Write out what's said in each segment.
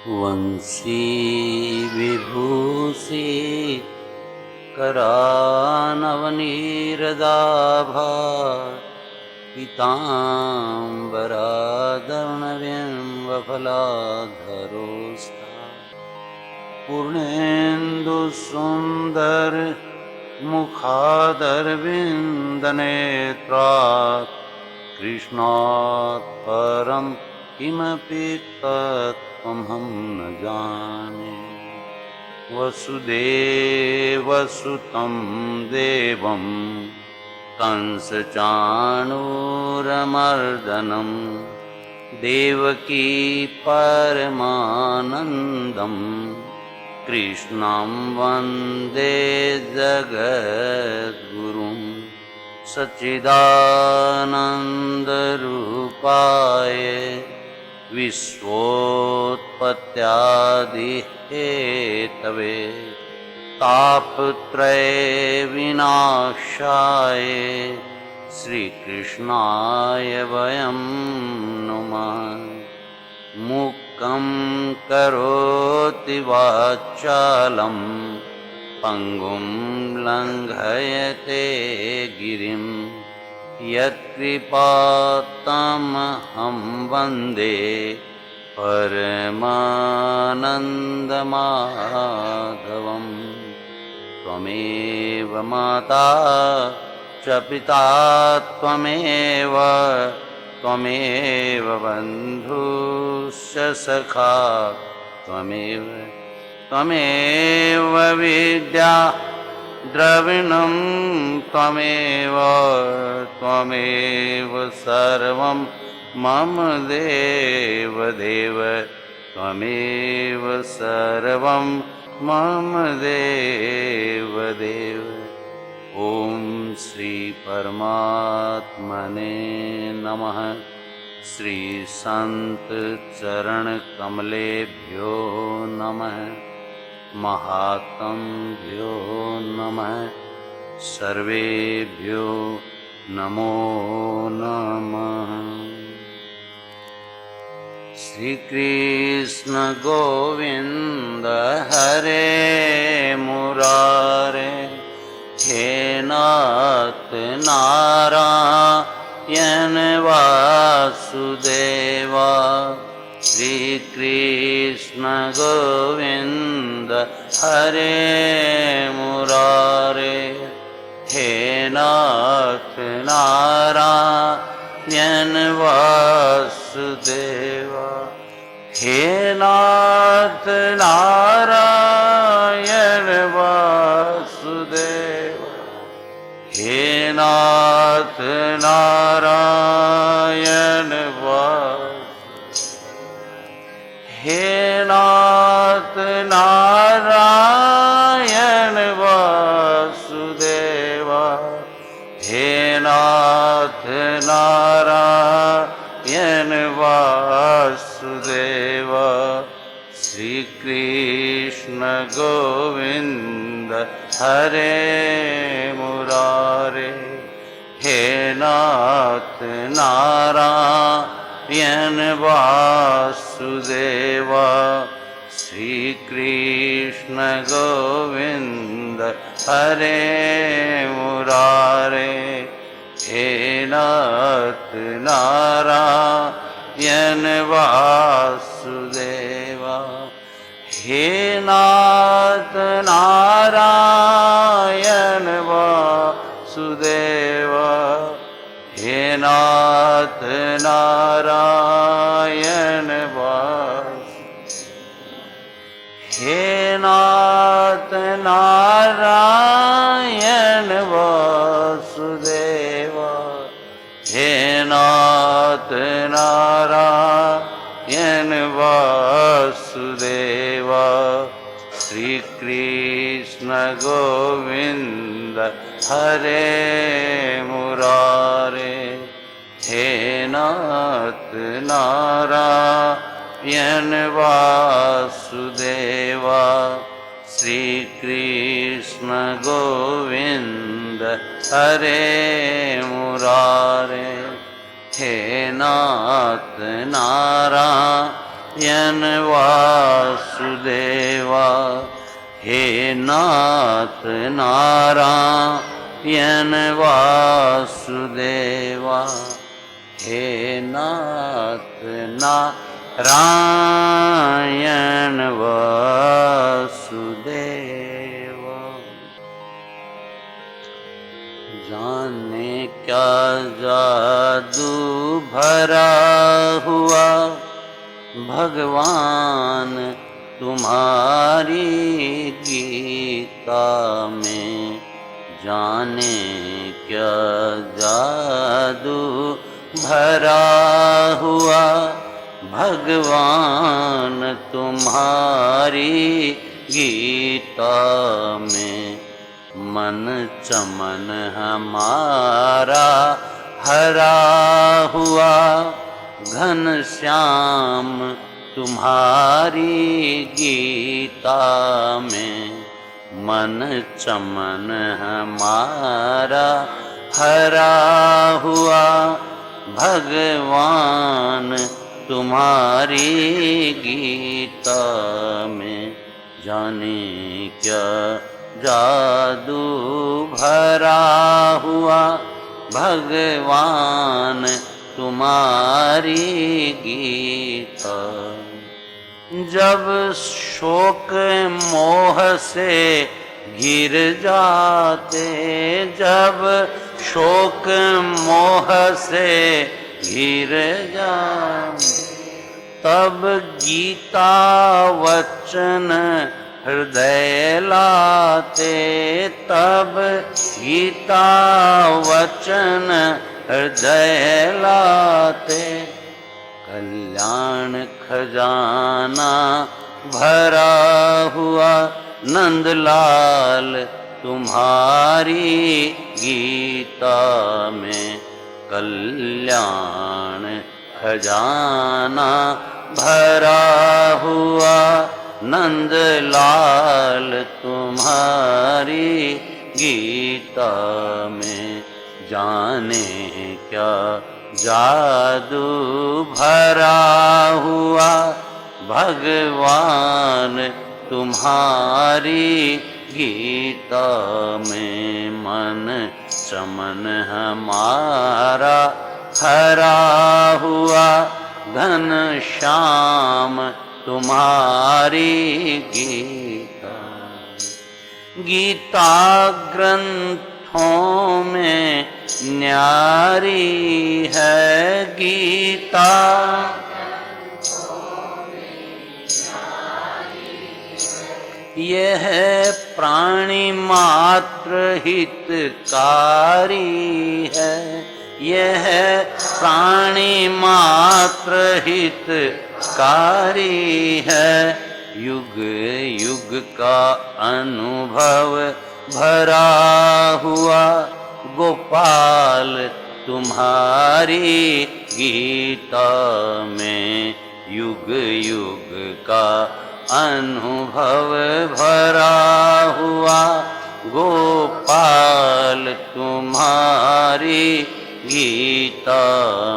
वंशी विभूषी करानवनीरदाभा पीताम्बरादर्णबिम्बफलाधरोस्ता पूर्णेन्दुसुन्दर मुखादरविन्दनेत्रात् कृष्णात् परं किमपि तत्त्वमहं न जाने। वसुदेवसुतं देवं कंसचाणूरमर्दनं देवकी परमानन्दं कृष्णं वन्दे जगद्गुरुं सच्चिदानन्दरूपाय विश्वोत्पत्त्यादिहेतवे तापत्रय विनाशाय श्रीकृष्णाय वयं नुमः। मूकं करोति वाचालं पंगुं लंघयते गिरिं यत्कृपातमहं वन्दे परमानन्दमाधवम्। त्वमेव माता च पिता त्वमेव बन्धुश्च सखा त्वमेव विद्या द्रविणं त्वमेव सर्वं मम देवदेव त्वमेव सर्वं मम देवदेव। ॐ श्री परमात्मने नमः। श्री संत चरण कमलेभ्यो नमः। महात्म्भ्यो नमः। सर्वेभ्यो नमो नमः। श्री कृष्ण गोविंद हरे मुरारे हे नाथ नारायण वासुदेवा। श्री कृष्ण गोविंद हरे मुरारे हे नाथ नारायण वासुदेवा। हे नाथ नारायण वासुदेवा। हे नाथ नारायण हे नाथ नारायण वासुदेवा। हे नाथ नारायण वासुदेवा। श्री कृष्ण गोविंद हरे मुरारे हे नाथ नारायण वासुदेवा। श्री कृष्ण गोविंद हरे मुरारे हे नाथ नारायण वासुदेवा। हे नाथ नारायण वासुदेवा। हे नाथ नारायण हे नाथ नारायण वासुदेवा। हे नाथ नारायण वासुदेवा। श्री कृष्ण गोविंद हरे मुरारे हे नाथ नारायण वासुदेवा। श्री कृष्ण गोविंद हरे मुरारे हे नाथ नारायण यन वासुदेवा हे नाथ नारायण वासुदेवा हे नाथ नारायण वासुदेवा। जाने क्या जादू भरा हुआ भगवान तुम्हारी गीता में, जाने क्या जादू भरा हुआ भगवान तुम्हारी गीता में। मन चमन हमारा हरा हुआ घन श्याम तुम्हारी गीता में। मन चमन हमारा हरा हुआ भगवान तुम्हारी गीता में। जाने क्या जादू भरा हुआ भगवान तुम्हारी गीता। जब शोक मोह से घिर जाते, जब शोक मोह से घिर जाते, तब गीता वचन हृदय लाते, तब गीता वचन हृदय लाते। कल्याण खजाना भरा हुआ नंदलाल तुम्हारी गीता में। कल्याण खजाना भरा हुआ नंदलाल तुम्हारी गीता में। जाने क्या जादू भरा हुआ भगवान तुम्हारी गीता में। मन चमन हमारा हरा हुआ घन श्याम तुम्हारी गीता। गीता ग्रंथों में न्यारी है गीता, यह प्राणी मात्र हितकारी है, यह प्राणी मात्र हितकारी है। युग युग का अनुभव भरा हुआ गोपाल तुम्हारी गीता में। युग युग का अनुभव भरा हुआ गोपाल तुम्हारी गीता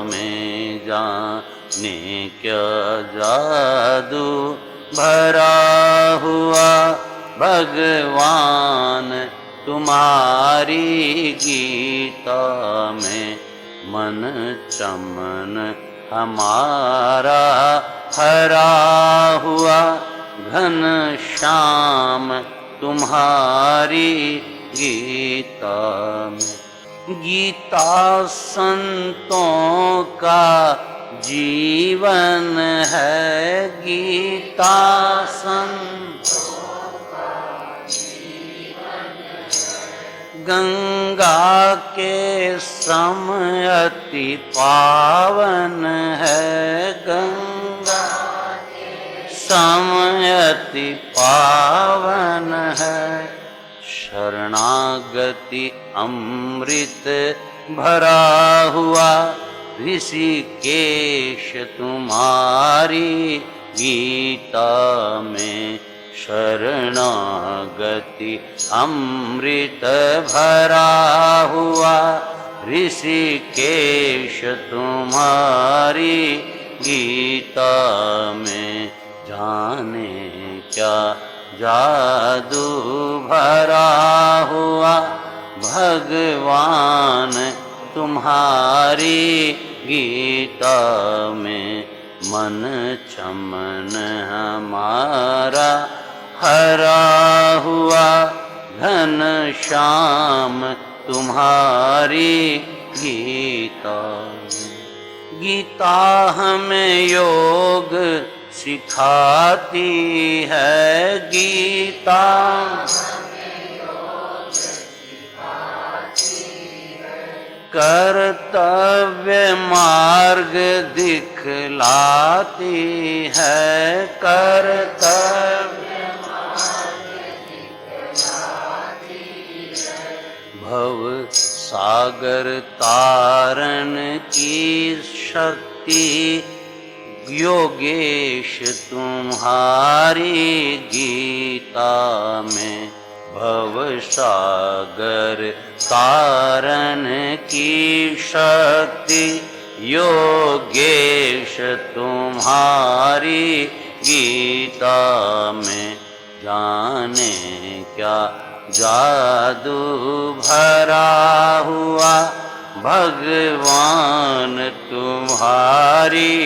में। जाने क्या जादू भरा हुआ भगवान तुम्हारी गीता में। मन चमन हमारा हरा हुआ घन श्याम तुम्हारी गीता में। गीता संतों का जीवन है, गीता संतों का जीवन है। गंगा के सम अति पावन है, गंगा के सम अति पावन है। शरणागति अमृत भरा हुआ ऋषिकेश तुम्हारी गीता में। शरणागति अमृत भरा हुआ ऋषिकेश तुम्हारी गीता में, जाने क्या जादू भरा हुआ भगवान तुम्हारी गीता में। मन चमन हमारा हरा हुआ घन श्याम तुम्हारी गीता में। गीता हमें योग सिखाती है, गीता कर्तव्य मार्ग दिखलाती है, कर्तव्य भव सागर तारण की शक्ति योगेश तुम्हारी गीता में। भव सागर तारण की शक्ति योगेश तुम्हारी गीता में। जाने क्या जादू भरा हुआ भगवान तुम्हारी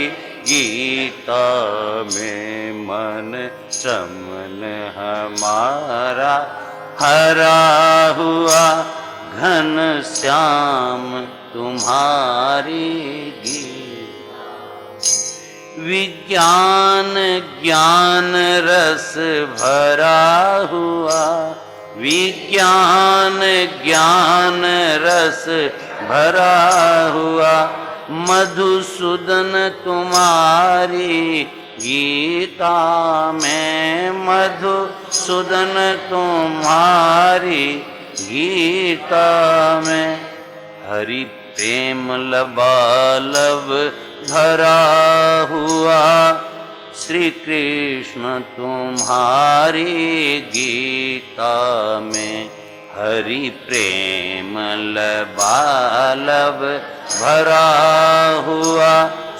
गीता में। मन चमन हमारा हरा हुआ घन श्याम तुम्हारी गीता। विज्ञान ज्ञान रस भरा हुआ, विज्ञान ज्ञान रस भरा हुआ मधुसूदन तुम्हारी गीता में। मधुसूदन तुम्हारी गीता में। हरि प्रेम लबालब भरा हुआ श्री कृष्ण तुम्हारी गीता में। हरि प्रेम लबालब भरा हुआ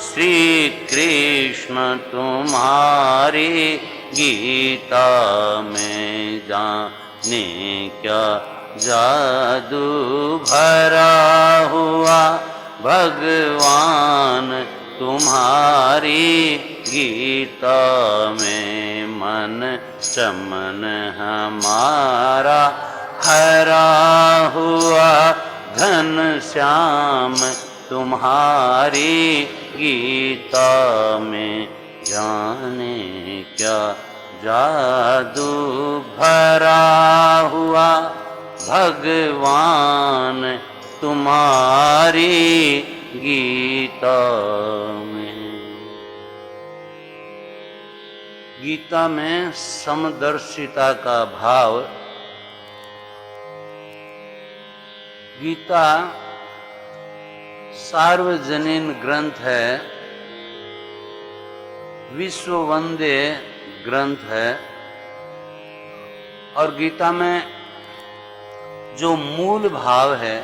श्री कृष्ण तुम्हारी गीता में। जाने क्या जादू भरा हुआ भगवान तुम्हारी गीता में। मन चमन हमारा हरा हुआ घन श्याम तुम्हारी गीता में। जाने क्या जादू भरा हुआ भगवान तुम्हारी गीता में। गीता में समदर्शिता का भाव। गीता सार्वजनीन ग्रंथ है, विश्व वंदे ग्रंथ है। और गीता में जो मूल भाव है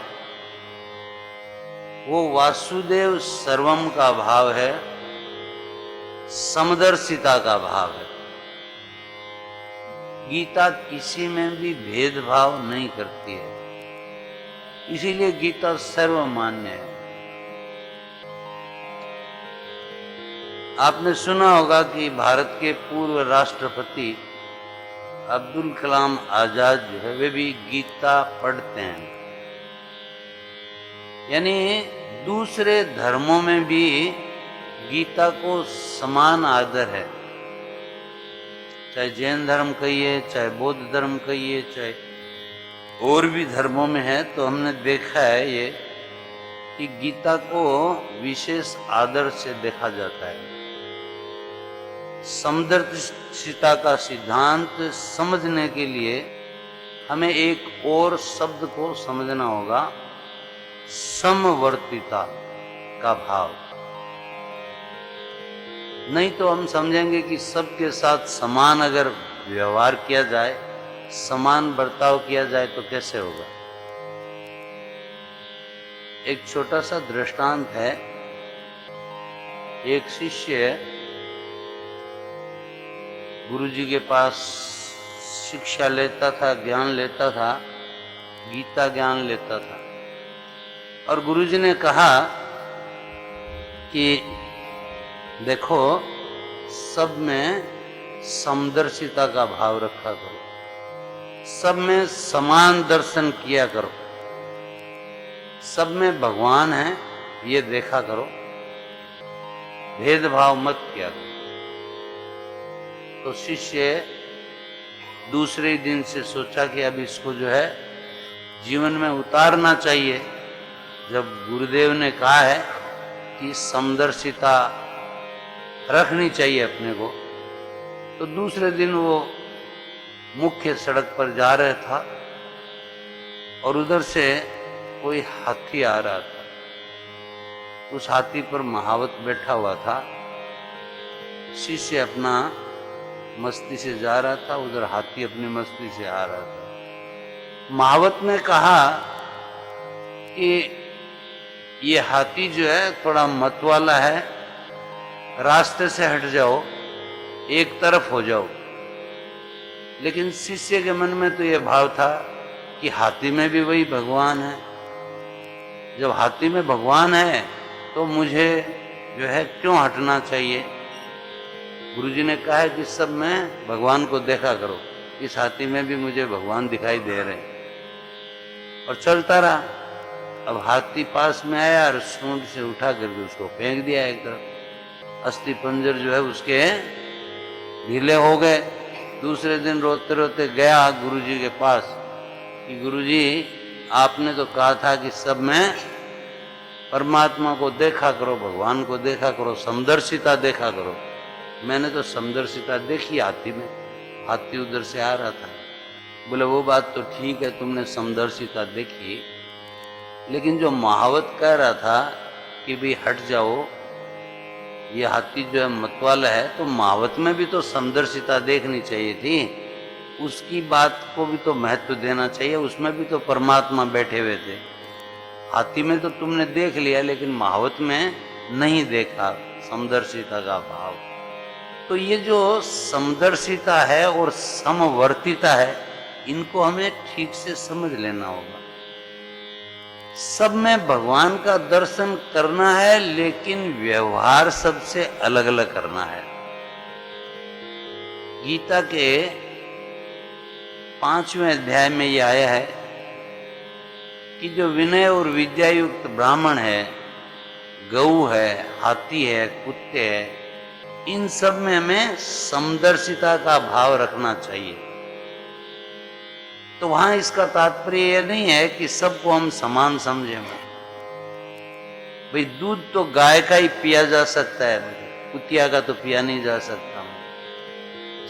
वो वासुदेव सर्वम का भाव है, समदर्शिता का भाव है। गीता किसी में भी भेदभाव नहीं करती है, इसीलिए गीता सर्वमान्य है। आपने सुना होगा कि भारत के पूर्व राष्ट्रपति अब्दुल कलाम आजाद जो है वे भी गीता पढ़ते हैं। यानी दूसरे धर्मों में भी गीता को समान आदर है। चाहे जैन धर्म कहिए, चाहे बौद्ध धर्म कहिए, चाहे और भी धर्मों में है, तो हमने देखा है ये कि गीता को विशेष आदर से देखा जाता है। समदर्शिता का सिद्धांत समझने के लिए हमें एक और शब्द को समझना होगा, समवर्तिता का भाव। नहीं तो हम समझेंगे कि सबके साथ समान अगर व्यवहार किया जाए, समान बर्ताव किया जाए तो कैसे होगा। एक छोटा सा दृष्टांत है। एक शिष्य गुरुजी के पास शिक्षा लेता था, ज्ञान लेता था, गीता ज्ञान लेता था, और गुरुजी ने कहा कि देखो, सब में समदर्शिता का भाव रखा करो, सब में समान दर्शन किया करो, सब में भगवान है ये देखा करो, भेदभाव मत किया करो। तो शिष्य दूसरे दिन से सोचा कि अब इसको जो है जीवन में उतारना चाहिए। जब गुरुदेव ने कहा है कि समदर्शिता रखनी चाहिए अपने को, तो दूसरे दिन वो मुख्य सड़क पर जा रहा था और उधर से कोई हाथी आ रहा था। उस हाथी पर महावत बैठा हुआ था। शिष्य अपना मस्ती से जा रहा था, उधर हाथी अपनी मस्ती से आ रहा था। महावत ने कहा कि ये हाथी जो है थोड़ा मत वाला है, रास्ते से हट जाओ, एक तरफ हो जाओ। लेकिन शिष्य के मन में तो यह भाव था कि हाथी में भी वही भगवान है। जब हाथी में भगवान है तो मुझे जो है क्यों हटना चाहिए। गुरुजी ने कहा है कि सब में भगवान को देखा करो, इस हाथी में भी मुझे भगवान दिखाई दे रहे हैं। और चलता रहा। अब हाथी पास में आया और सूंड से उठा करके उसको फेंक दिया एक तरफ। अस्थि पंजर जो है उसके ढीले हो गए। दूसरे दिन रोते रोते गया गुरुजी के पास कि गुरुजी, आपने तो कहा था कि सब में परमात्मा को देखा करो, भगवान को देखा करो, समदर्शिता देखा करो। मैंने तो समदर्शिता देखी हाथी में, हाथी उधर से आ रहा था। बोले वो बात तो ठीक है, तुमने समदर्शिता देखी, लेकिन जो महावत कह रहा था कि भाई हट जाओ, ये हाथी जो है मतवाला है, तो महावत में भी तो समदर्शिता देखनी चाहिए थी। उसकी बात को भी तो महत्व देना चाहिए, उसमें भी तो परमात्मा बैठे हुए थे। हाथी में तो तुमने देख लिया, लेकिन महावत में नहीं देखा समदर्शिता का भाव। तो ये जो समदर्शिता है और समवर्तिता है, इनको हमें ठीक से समझ लेना होगा। सब में भगवान का दर्शन करना है, लेकिन व्यवहार सबसे अलग अलग करना है। गीता के 5वें अध्याय में यह आया है कि जो विनय और विद्या युक्त ब्राह्मण है, गऊ है, हाथी है, कुत्ते है, इन सब में हमें समदर्शिता का भाव रखना चाहिए। तो वहां इसका तात्पर्य यह नहीं है कि सबको हम समान समझें। भाई दूध तो गाय का ही पिया जा सकता है, कुतिया का तो पिया नहीं जा सकता।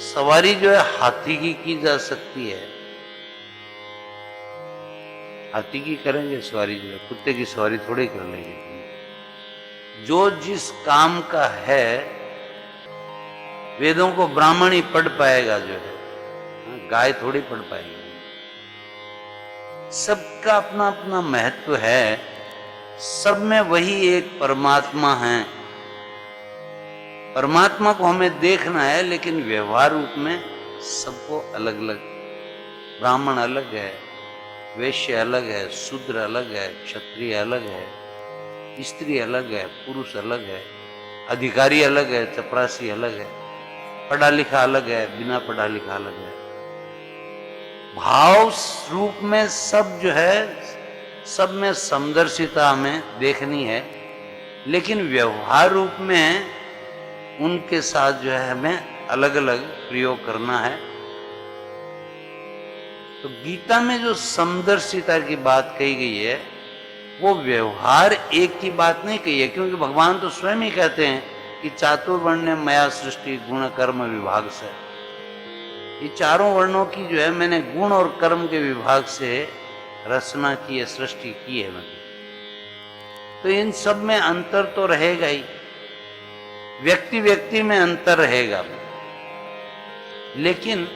सवारी जो है हाथी की जा सकती है, हाथी की करेंगे सवारी, जो है कुत्ते की सवारी थोड़ी कर लेंगे। जो जिस काम का है, वेदों को ब्राह्मण ही पढ़ पाएगा, जो है गाय थोड़ी पढ़ पाएगी। सबका अपना अपना महत्व है, सब में वही एक परमात्मा है। परमात्मा को हमें देखना है, लेकिन व्यवहार रूप में सबको अलग अलग। ब्राह्मण अलग है, वैश्य अलग है, शूद्र अलग है, क्षत्रिय अलग है, स्त्री अलग है, पुरुष अलग है, अधिकारी अलग है, चपरासी अलग है, पढ़ा लिखा अलग है, बिना पढ़ा लिखा अलग है। भाव रूप में सब जो है, सब में समदर्शिता हमें देखनी है, लेकिन व्यवहार रूप में उनके साथ जो है हमें अलग अलग प्रयोग करना है। तो गीता में जो समदर्शिता की बात कही गई है, वो व्यवहार एक की बात नहीं कही है, क्योंकि भगवान तो स्वयं ही कहते हैं कि चातुर्वण्य मया सृष्टि गुण कर्म विभाग से। ये चारों वर्णों की जो है मैंने गुण और कर्म के विभाग से रचना की है, सृष्टि की है मैंने। तो इन सब में अंतर तो रहेगा ही, व्यक्ति व्यक्ति में अंतर रहेगा, लेकिन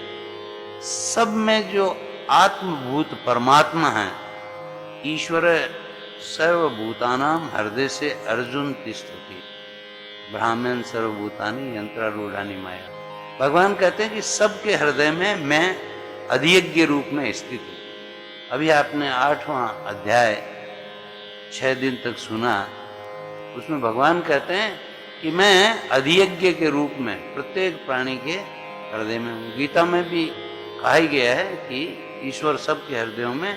सब में जो आत्मभूत परमात्मा है, ईश्वर सर्वभूतानां हृदय से अर्जुन तिष्ठति, ब्राह्मण सर्वभूतानि यंत्रारूढ़ानि माया। भगवान कहते हैं कि सबके हृदय में मैं अधियज्ञ रूप में स्थित हूं। अभी आपने 8वां अध्याय 6 दिन तक सुना, उसमें भगवान कहते हैं कि मैं अधियज्ञ के रूप में प्रत्येक प्राणी के हृदय में हूं। गीता में भी कहा ही गया है कि ईश्वर सबके हृदयों में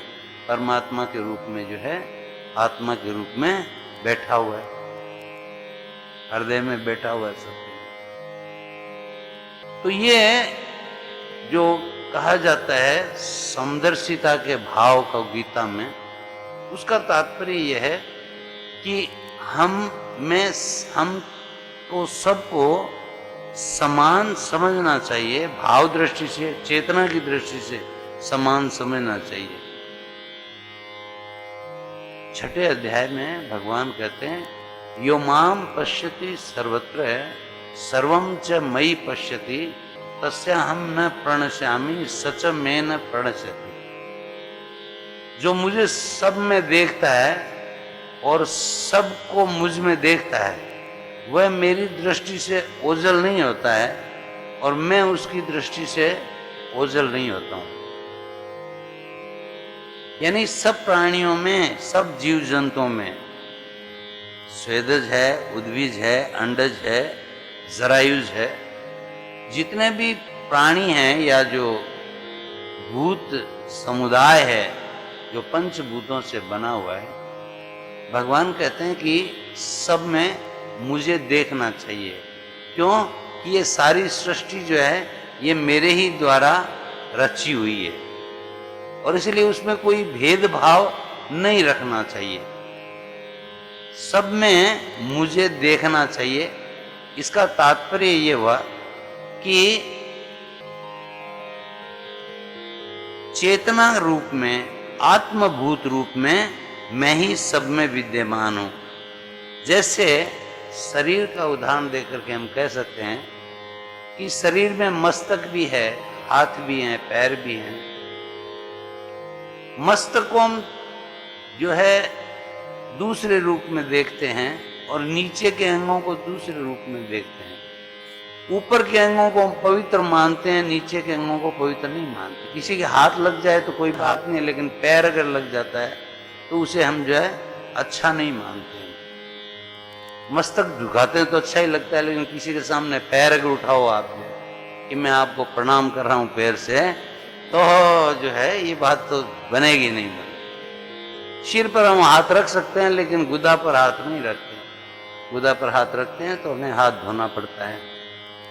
परमात्मा के रूप में जो है, आत्मा के रूप में बैठा हुआ है, हृदय में बैठा हुआ है सबके। तो ये जो कहा जाता है समदर्शिता के भाव का गीता में, उसका तात्पर्य यह है कि हमको सबको समान समझना चाहिए, भाव दृष्टि से, चेतना की दृष्टि से समान समझना चाहिए। 6ठे अध्याय में भगवान कहते हैं यो माम पश्यति सर्वत्र सर्वं च मयि पश्यति तस्याहं न प्रणश्यामि सच में न प्रणश्यति। जो मुझे सब में देखता है और सबको मुझ में देखता है, वह मेरी दृष्टि से ओझल नहीं होता है और मैं उसकी दृष्टि से ओझल नहीं होता हूं। यानी सब प्राणियों में, सब जीव जंतुओं में, स्वेदज है, उद्भिज है, अंडज है, जरायुज है, जितने भी प्राणी हैं या जो भूत समुदाय है जो पंचभूतों से बना हुआ है, भगवान कहते हैं कि सब में मुझे देखना चाहिए। क्यों कि ये सारी सृष्टि जो है ये मेरे ही द्वारा रची हुई है और इसलिए उसमें कोई भेदभाव नहीं रखना चाहिए, सब में मुझे देखना चाहिए। इसका तात्पर्य ये हुआ कि चेतना रूप में, आत्मभूत रूप में मैं ही सब में विद्यमान हूं। जैसे शरीर का उदाहरण देकर के हम कह सकते हैं कि शरीर में मस्तक भी है, हाथ भी हैं, पैर भी हैं। मस्तक को हम जो है दूसरे रूप में देखते हैं और नीचे के अंगों को दूसरे रूप में देखते हैं। ऊपर के अंगों को हम पवित्र मानते हैं, नीचे के अंगों को पवित्र नहीं मानते। किसी के हाथ लग जाए तो कोई बात नहीं, लेकिन पैर अगर लग जाता है तो उसे हम जो है अच्छा नहीं मानते हैं। मस्तक झुकाते हैं तो अच्छा ही लगता है, लेकिन किसी के सामने पैर अगर उठाओ आप कि मैं आपको प्रणाम कर रहा हूं पैर से, तो जो है ये बात तो बनेगी नहीं। सिर पर हम हाथ रख सकते हैं लेकिन गुदा पर हाथ नहीं रखते। गुदा पर हाथ रखते हैं तो हमें हाथ धोना पड़ता है,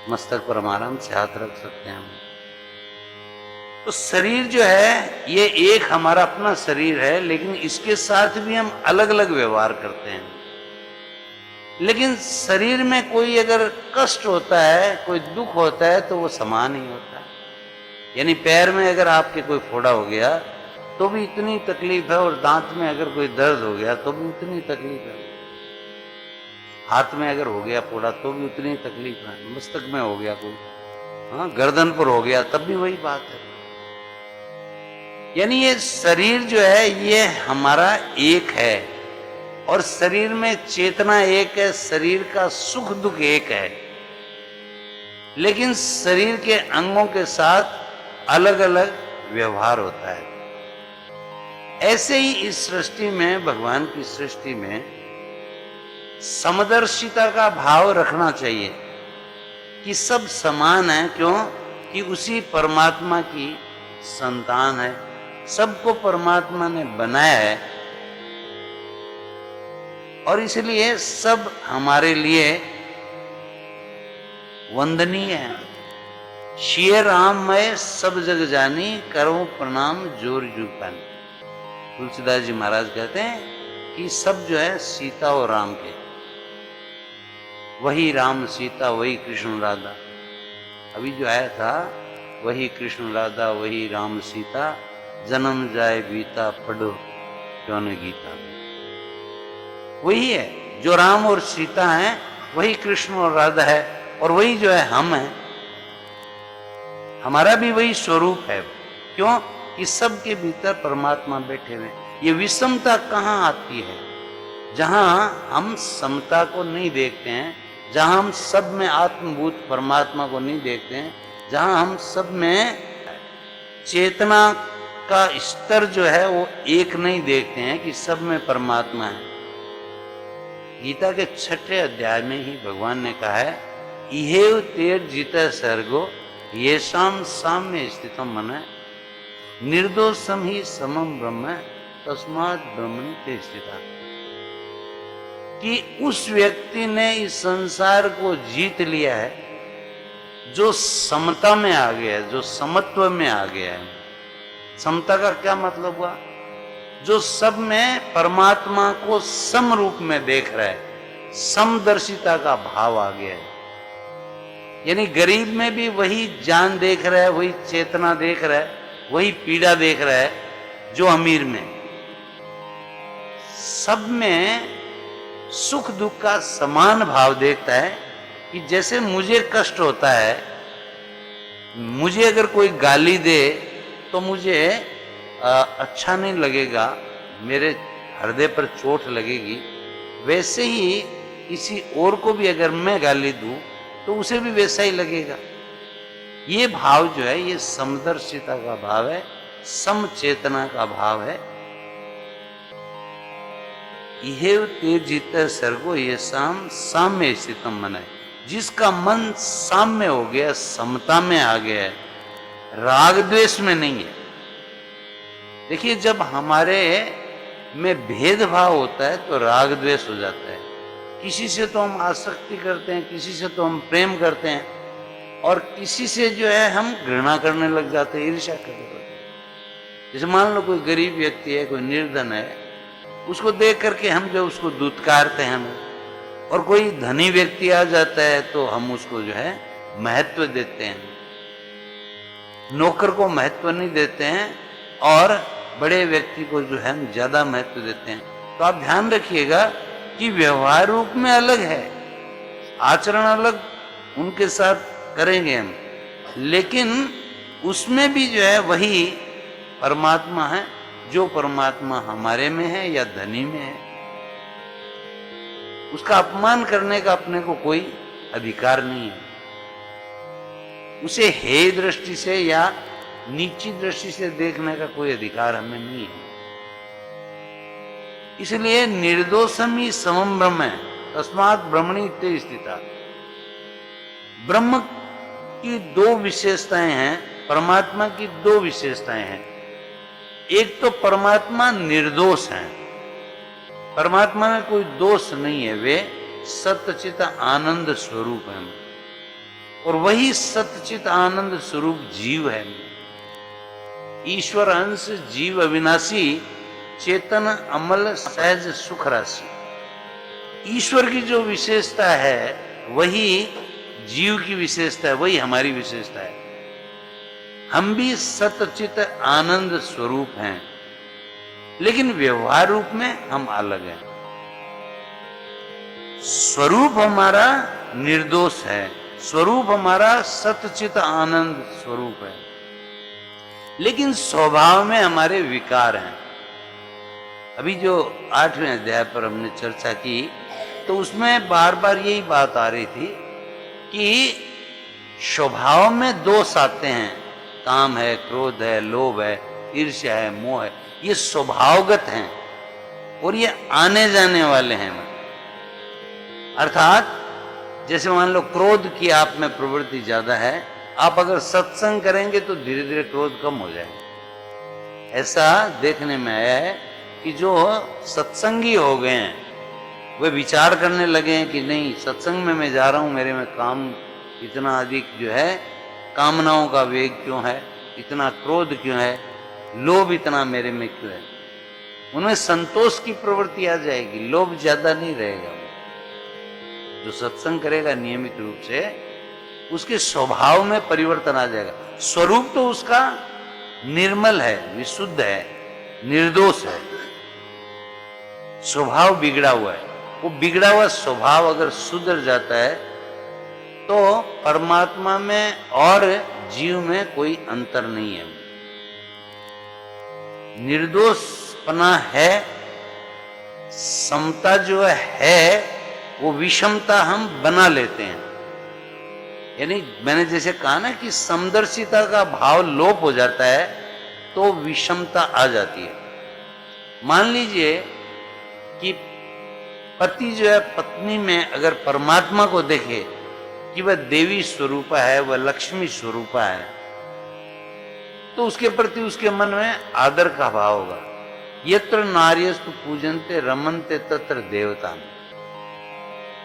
मस्तक पर हम आराम से हाथ रख सकते हैं। तो शरीर जो है ये एक हमारा अपना शरीर है, लेकिन इसके साथ भी हम अलग अलग व्यवहार करते हैं। लेकिन शरीर में कोई अगर कष्ट होता है, कोई दुख होता है तो वो समान ही होता है। यानी पैर में अगर आपके कोई फोड़ा हो गया तो भी इतनी तकलीफ है, और दांत में अगर कोई दर्द हो गया तो भी उतनी तकलीफ है। हाथ में अगर हो गया फोड़ा तो भी उतनी तकलीफ है। मस्तक में हो गया कोई, हाँ, गर्दन पर हो गया तब भी वही बात है। यानी ये शरीर जो है ये हमारा एक है और शरीर में चेतना एक है, शरीर का सुख दुख एक है, लेकिन शरीर के अंगों के साथ अलग अलग व्यवहार होता है। ऐसे ही इस सृष्टि में, भगवान की सृष्टि में समदर्शिता का भाव रखना चाहिए कि सब समान है। क्यों कि उसी परमात्मा की संतान है, सबको परमात्मा ने बनाया है और इसलिए सब हमारे लिए वंदनीय है। शिय राम मैं सब जग जानी, करो प्रणाम जोर जूपानी। तुलसीदास जी महाराज कहते हैं कि सब जो है सीता और राम के, वही राम सीता, वही कृष्ण राधा। अभी जो आया था वही कृष्ण राधा, वही राम सीता, जन्म जाए बीता पढ़ो क्यों न गीता। वही है जो राम और सीता हैं, वही कृष्ण और राधा है, और वही जो है हम हैं। हमारा भी वही स्वरूप है। क्यों कि सबके भीतर परमात्मा बैठे हुए। ये विषमता कहाँ आती है? जहां हम समता को नहीं देखते हैं, जहां हम सब में आत्मभूत परमात्मा को नहीं देखते हैं, जहां हम सब में चेतना का स्तर जो है वो एक नहीं देखते हैं कि सब में परमात्मा है। गीता के 6ठे अध्याय में ही भगवान ने कहा है, इहेव तेर जित सर्गो येषाम साम्य स्थितम मन निर्दोषम ही समम ब्रह्म तस्मात् ब्रह्मणि ते स्थिता। कि उस व्यक्ति ने इस संसार को जीत लिया है जो समता में आ गया है, जो समत्व में आ गया है। समता का क्या मतलब हुआ? जो सब में परमात्मा को सम रूप में देख रहा है, समदर्शिता का भाव आ गया है। यानी गरीब में भी वही जान देख रहा है, वही चेतना देख रहा है, वही पीड़ा देख रहा है जो अमीर में। सब में सुख दुख का समान भाव देखता है कि जैसे मुझे कष्ट होता है, मुझे अगर कोई गाली दे तो मुझे अच्छा नहीं लगेगा, मेरे हृदय पर चोट लगेगी, वैसे ही किसी और को भी अगर मैं गाली दूं तो उसे भी वैसा ही लगेगा। ये भाव जो है ये समदर्शिता का भाव है, समचेतना का भाव है। इहेव तेजित सर्गो ये साम्य स्थितम मन है। जिसका मन साम्य हो गया, समता में आ गया है, राग द्वेष में नहीं है। देखिए जब हमारे में भेदभाव होता है तो राग द्वेष हो जाता है। किसी से तो हम आसक्ति करते हैं, किसी से तो हम प्रेम करते हैं, और किसी से जो है हम घृणा करने लग जाते हैं, ईर्ष्या करने लगते हैं। जैसे मान लो कोई गरीब व्यक्ति है, कोई निर्धन है, उसको देख करके हम जो उसको दुत्कारते हैं हम, और कोई धनी व्यक्ति आ जाता है तो हम उसको जो है महत्व देते हैं। नौकर को महत्व नहीं देते हैं और बड़े व्यक्ति को जो है हम ज्यादा महत्व देते हैं। तो आप ध्यान रखिएगा कि व्यवहार रूप में अलग है, आचरण अलग उनके साथ करेंगे हम, लेकिन उसमें भी जो है वही परमात्मा है। जो परमात्मा हमारे में है या धनी में है, उसका अपमान करने का अपने को कोई अधिकार नहीं है। उसे हेय दृष्टि से या नीची दृष्टि से देखने का कोई अधिकार हमें नहीं है। इसलिए निर्दोषम ही समम ब्रह्म है, तस्मात् ब्रह्मणि ते स्थिता। ब्रह्म की दो विशेषताएं हैं, परमात्मा की दो विशेषताएं हैं। एक तो परमात्मा निर्दोष है, परमात्मा में कोई दोष नहीं है, वे सत्यचित आनंद स्वरूप है, और वही सत्यचित आनंद स्वरूप जीव है। ईश्वर अंश, जीव अविनाशी, चेतन अमल सहज सुख राशि। ईश्वर की जो विशेषता है वही जीव की विशेषता है, वही हमारी विशेषता है। हम भी सतचित आनंद स्वरूप हैं, लेकिन व्यवहार रूप में हम अलग हैं। स्वरूप हमारा निर्दोष है, स्वरूप हमारा सतचित आनंद स्वरूप है, लेकिन स्वभाव में हमारे विकार हैं। अभी जो 8वें अध्याय पर हमने चर्चा की तो उसमें बार बार यही बात आ रही थी कि स्वभाव में दोष आते हैं, काम है, क्रोध है, लोभ है, ईर्ष्या है, मोह है, ये स्वभावगत हैं और ये आने जाने वाले हैं। अर्थात जैसे मान लो क्रोध की आप में प्रवृत्ति ज्यादा है, आप अगर सत्संग करेंगे तो धीरे धीरे क्रोध कम हो जाएगा। ऐसा देखने में आया है कि जो सत्संगी हो गए हैं वे विचार करने लगे हैं कि नहीं, सत्संग में मैं जा रहा हूं, मेरे में काम इतना अधिक जो है, कामनाओं का वेग क्यों है, इतना क्रोध क्यों है, लोभ इतना मेरे में क्यों है। उनमें संतोष की प्रवृत्ति आ जाएगी, लोभ ज्यादा नहीं रहेगा। जो सत्संग करेगा नियमित रूप से उसके स्वभाव में परिवर्तन आ जाएगा। स्वरूप तो उसका निर्मल है, विशुद्ध है, निर्दोष है, स्वभाव बिगड़ा हुआ है। वो बिगड़ा हुआ स्वभाव अगर सुधर जाता है तो परमात्मा में और जीव में कोई अंतर नहीं है। निर्दोषपना है, समता जो है, वो विषमता हम बना लेते हैं। यानी मैंने जैसे कहा ना कि समदर्शिता का भाव लोप हो जाता है तो विषमता आ जाती है। मान लीजिए कि पति जो है पत्नी में अगर परमात्मा को देखे कि वह देवी स्वरूपा है, वह लक्ष्मी स्वरूपा है, तो उसके प्रति उसके मन में आदर का भाव होगा। यत्र नार्यस्तु पूजन्ते रमन्ते तत्र देवता।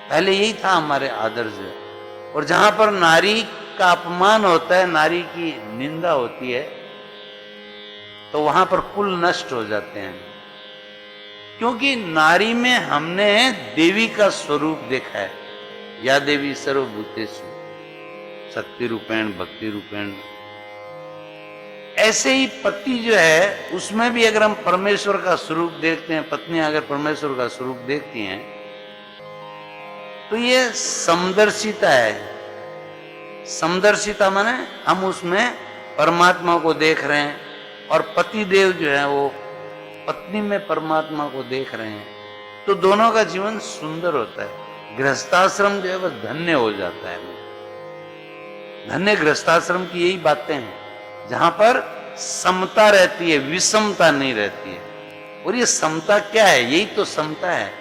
पहले यही था हमारे आदर्श। और जहां पर नारी का अपमान होता है, नारी की निंदा होती है, तो वहां पर कुल नष्ट हो जाते हैं। क्योंकि नारी में हमने देवी का स्वरूप देखा है। या देवी सर्वभूतेषु शक्ति रूपेण भक्ति रूपेण। ऐसे ही पति जो है उसमें भी अगर हम परमेश्वर का स्वरूप देखते हैं, पत्नियां अगर परमेश्वर का स्वरूप देखती हैं, तो ये समदर्शिता है। समदर्शिता माने हम उसमें परमात्मा को देख रहे हैं और पति देव जो है वो पत्नी में परमात्मा को देख रहे हैं, तो दोनों का जीवन सुंदर होता है। गृहस्थाश्रम जो है वह धन्य हो जाता है। धन्य गृहस्थाश्रम की यही बातें हैं जहां पर समता रहती है, विषमता नहीं रहती है। और ये समता क्या है? यही तो समता है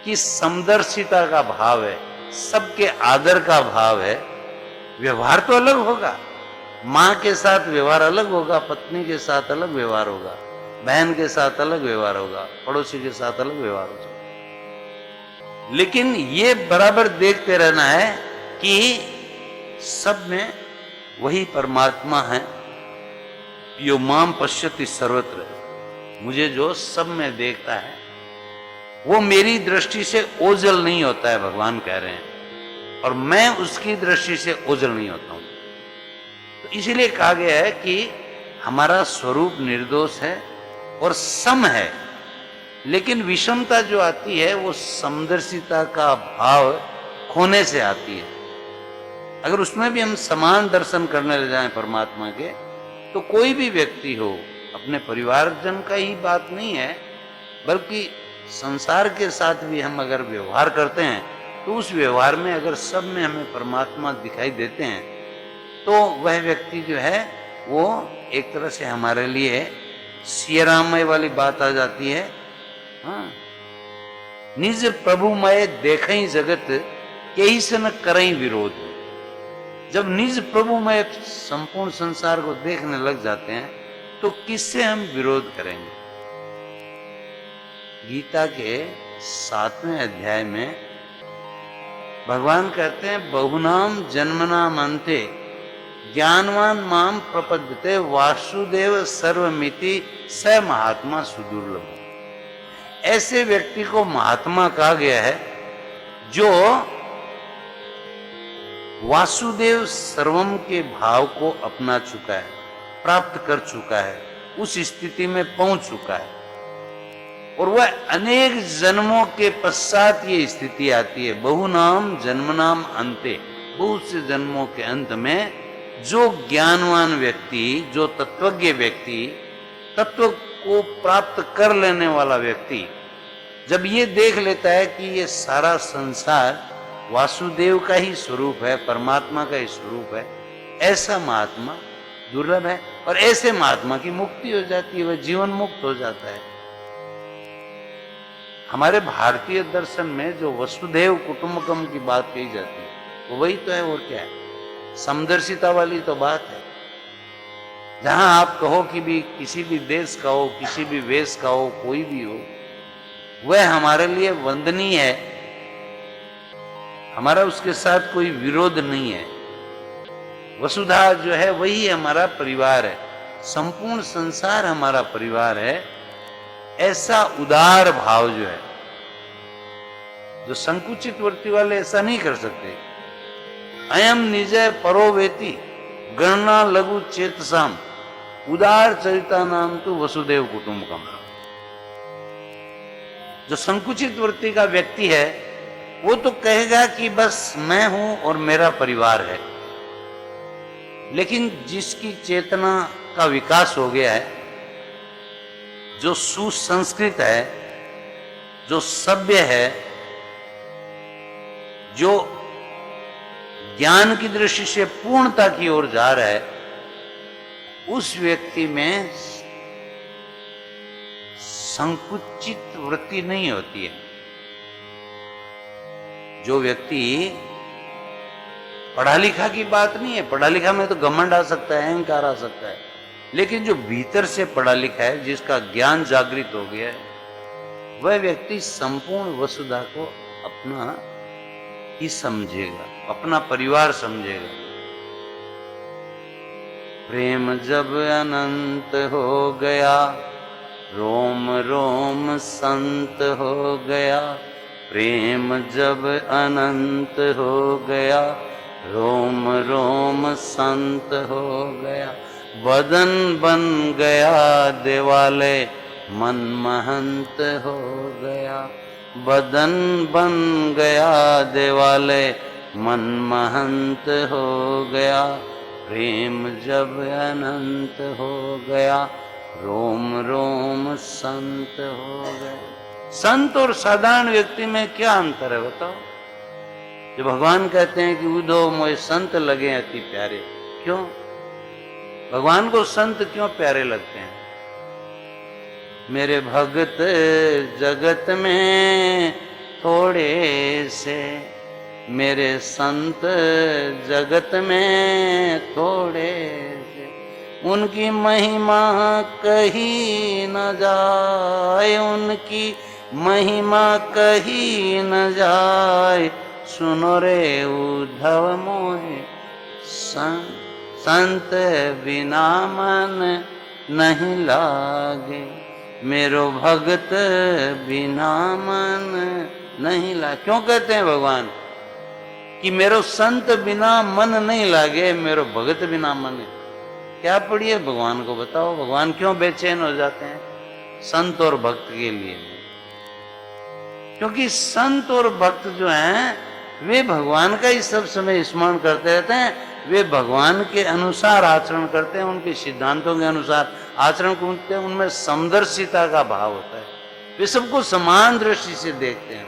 कि समदर्शिता का भाव है, सबके आदर का भाव है। व्यवहार तो अलग होगा, मां के साथ व्यवहार अलग होगा, पत्नी के साथ अलग व्यवहार होगा, बहन के साथ अलग व्यवहार होगा, पड़ोसी के साथ अलग व्यवहार होगा। लेकिन ये बराबर देखते रहना है कि सब में वही परमात्मा है। यो माम पश्यति सर्वत्र, मुझे जो सब में देखता है वो मेरी दृष्टि से ओझल नहीं होता है, भगवान कह रहे हैं, और मैं उसकी दृष्टि से ओझल नहीं होता हूं। तो इसीलिए कहा गया है कि हमारा स्वरूप निर्दोष है और सम है। लेकिन विषमता जो आती है वो समदर्शिता का भाव खोने से आती है। अगर उसमें भी हम समान दर्शन करने लग जाएं परमात्मा के, तो कोई भी व्यक्ति हो, अपने परिवारजन का ही बात नहीं है, बल्कि संसार के साथ भी हम अगर व्यवहार करते हैं, तो उस व्यवहार में अगर सब में हमें परमात्मा दिखाई देते हैं, तो वह व्यक्ति जो है वो एक तरह से हमारे लिए सियारामय वाली बात आ जाती है। हाँ, निज प्रभुमय देखई जगत कहीं से न करई विरोध। जब निज प्रभुमय संपूर्ण संसार को देखने लग जाते हैं, तो किससे हम विरोध करेंगे? गीता के 7वें अध्याय में भगवान कहते हैं, बहुनाम जन्मनाम अन्ते ज्ञानवान माम प्रपद्यते वासुदेव सर्वमिति स महात्मा सुदुर्लभ। ऐसे व्यक्ति को महात्मा कहा गया है जो वासुदेव सर्वम के भाव को अपना चुका है, प्राप्त कर चुका है, उस स्थिति में पहुंच चुका है। और वह अनेक जन्मों के पश्चात ये स्थिति आती है। बहुनाम जन्मनाम अंते, बहुत से जन्मों के अंत में जो ज्ञानवान व्यक्ति, जो तत्वज्ञ व्यक्ति, तत्व को प्राप्त कर लेने वाला व्यक्ति जब ये देख लेता है कि ये सारा संसार वासुदेव का ही स्वरूप है, परमात्मा का ही स्वरूप है, ऐसा महात्मा दुर्लभ है। और ऐसे महात्मा की मुक्ति हो जाती है, वह जीवन मुक्त हो जाता है। हमारे भारतीय दर्शन में जो वसुधैव कुटुंबकम की बात कही जाती है, वो वही तो है। और क्या है? समदर्शिता वाली तो बात है। जहां आप कहो कि भी किसी भी देश का हो, किसी भी वेश का हो, कोई भी हो, वह हमारे लिए वंदनीय है, हमारा उसके साथ कोई विरोध नहीं है। वसुधा जो है वही हमारा परिवार है, संपूर्ण संसार हमारा परिवार है। ऐसा उदार भाव जो है, जो संकुचित वृत्ति वाले ऐसा नहीं कर सकते। अयम निजय परोवेति गणना लघु चेतसाम उदार चरिता नाम तो वसुदेव कुटुंबकम। जो संकुचित वृत्ति का व्यक्ति है वो तो कहेगा कि बस मैं हूं और मेरा परिवार है। लेकिन जिसकी चेतना का विकास हो गया है, जो सुसंस्कृत है, जो सभ्य है, जो ज्ञान की दृष्टि से पूर्णता की ओर जा रहा है, उस व्यक्ति में संकुचित वृत्ति नहीं होती है। जो व्यक्ति, पढ़ा लिखा की बात नहीं है, पढ़ा लिखा में तो घमंड आ सकता है, अहंकार आ सकता है, लेकिन जो भीतर से पढ़ा लिखा है, जिसका ज्ञान जागृत हो गया है, वह व्यक्ति संपूर्ण वसुधा को अपना ही समझेगा, अपना परिवार समझेगा। प्रेम जब अनंत हो गया, रोम रोम संत हो गया। प्रेम जब अनंत हो गया, रोम रोम संत हो गया। बदन बन गया देवालय, मन महंत हो गया। बदन बन गया देवालय, मन महंत हो गया। प्रेम जब अनंत हो गया, रोम रोम संत हो गया। संत और साधारण व्यक्ति में क्या अंतर है बताओ? जो भगवान कहते हैं कि उद्धव मोय संत लगे अति प्यारे, क्यों? भगवान को संत क्यों प्यारे लगते हैं? मेरे भगत जगत में थोड़े से, मेरे संत जगत में थोड़े से। उनकी महिमा कही न जाए, उनकी महिमा कही न जाए। सुनो रे उद्धव मोहे, संत बिना मन नहीं लागे। मेरो भगत बिना मन नहीं लागे। क्यों कहते हैं भगवान कि मेरो संत बिना मन नहीं लागे, मेरो भगत बिना मन है? क्या पढ़िए भगवान को बताओ, भगवान क्यों बेचैन हो जाते हैं संत और भक्त के लिए? क्योंकि संत और भक्त जो हैं वे भगवान का ही सब समय स्मरण करते रहते हैं, वे भगवान के अनुसार आचरण करते हैं, उनके सिद्धांतों के अनुसार आचरण करते हैं। उनमें समदर्शिता का भाव होता है, वे सबको समान दृष्टि से देखते हैं।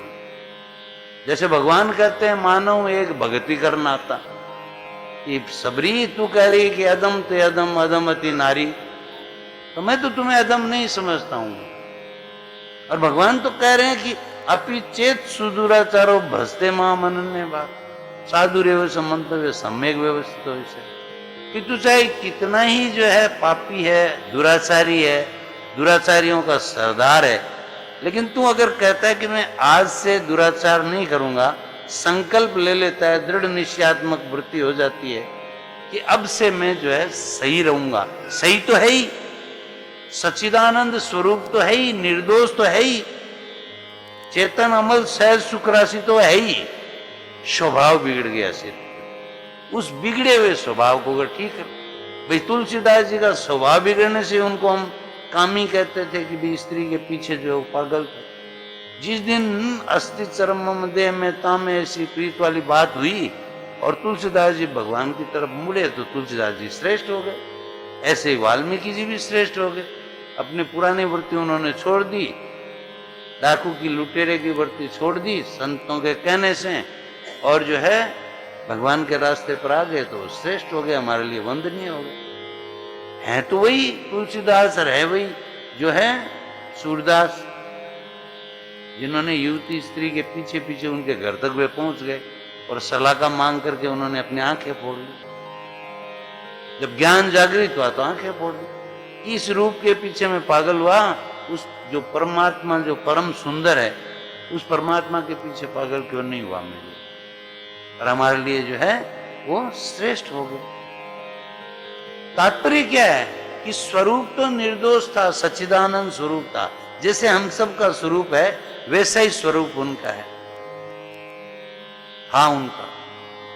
जैसे भगवान कहते हैं मानव एक भक्ति करना आता। ये सबरी तू कह रही कि अदम ते अदम, अदम अति नारी, तो मैं तो तुम्हें अदम नहीं समझता हूं। और भगवान तो कह रहे हैं कि अपि चेत सुदुराचारो भस्ते महामनन्य बात, साधु रेव समंतव्य सम्यक व्यवस्थित हो। इसे कि तू चाहे कितना ही जो है पापी है, दुराचारी है, दुराचारियों का सरदार है, लेकिन तू अगर कहता है कि मैं आज से दुराचार नहीं करूंगा, संकल्प ले लेता है, दृढ़ निश्चयात्मक वृत्ति हो जाती है कि अब से मैं जो है सही रहूंगा। सही तो है ही, सच्चिदानंद स्वरूप तो है ही, निर्दोष तो है ही, चेतन अमल सहज सुख राशि तो है ही। स्वभाव बिगड़ गया सिर्फ, उस बिगड़े हुए स्वभाव को अगर ठीक कर। भाई तुलसीदास जी का स्वभाव बिगड़ने से उनको हम कामी कहते थे कि भी स्त्री के पीछे जो पागल था। जिस दिन अस्थि चरम देह में तामे ऐसी प्रीत वाली बात हुई और तुलसीदास जी भगवान की तरफ मुड़े, तो तुलसीदास जी श्रेष्ठ हो गए। ऐसे ही वाल्मीकि जी भी श्रेष्ठ हो गए। अपनी पुरानी वृत्ति उन्होंने छोड़ दी, डाकू की लुटेरे की वृत्ति छोड़ दी संतों के कहने से, और जो है भगवान के रास्ते पर आ गए तो श्रेष्ठ हो गए, हमारे लिए वंदनीय हो गए। है तो वही तुलसीदास और है वही जो है सूरदास, जिन्होंने युवती स्त्री के पीछे पीछे उनके घर तक वे पहुंच गए और सलाका मांग करके उन्होंने अपनी आंखें फोड़ ली। जब ज्ञान जागृत हुआ तो आंखें फोड़ ली। इस रूप के पीछे मैं पागल हुआ, उस जो परमात्मा जो परम सुंदर है, उस परमात्मा के पीछे पागल क्यों नहीं हुआ मैं? और हमारे लिए जो है वो श्रेष्ठ हो गए। तात्पर्य क्या है कि स्वरूप तो निर्दोष था, सच्चिदानंद स्वरूप था। जैसे हम सब का स्वरूप है वैसा ही स्वरूप उनका है। हाँ उनका,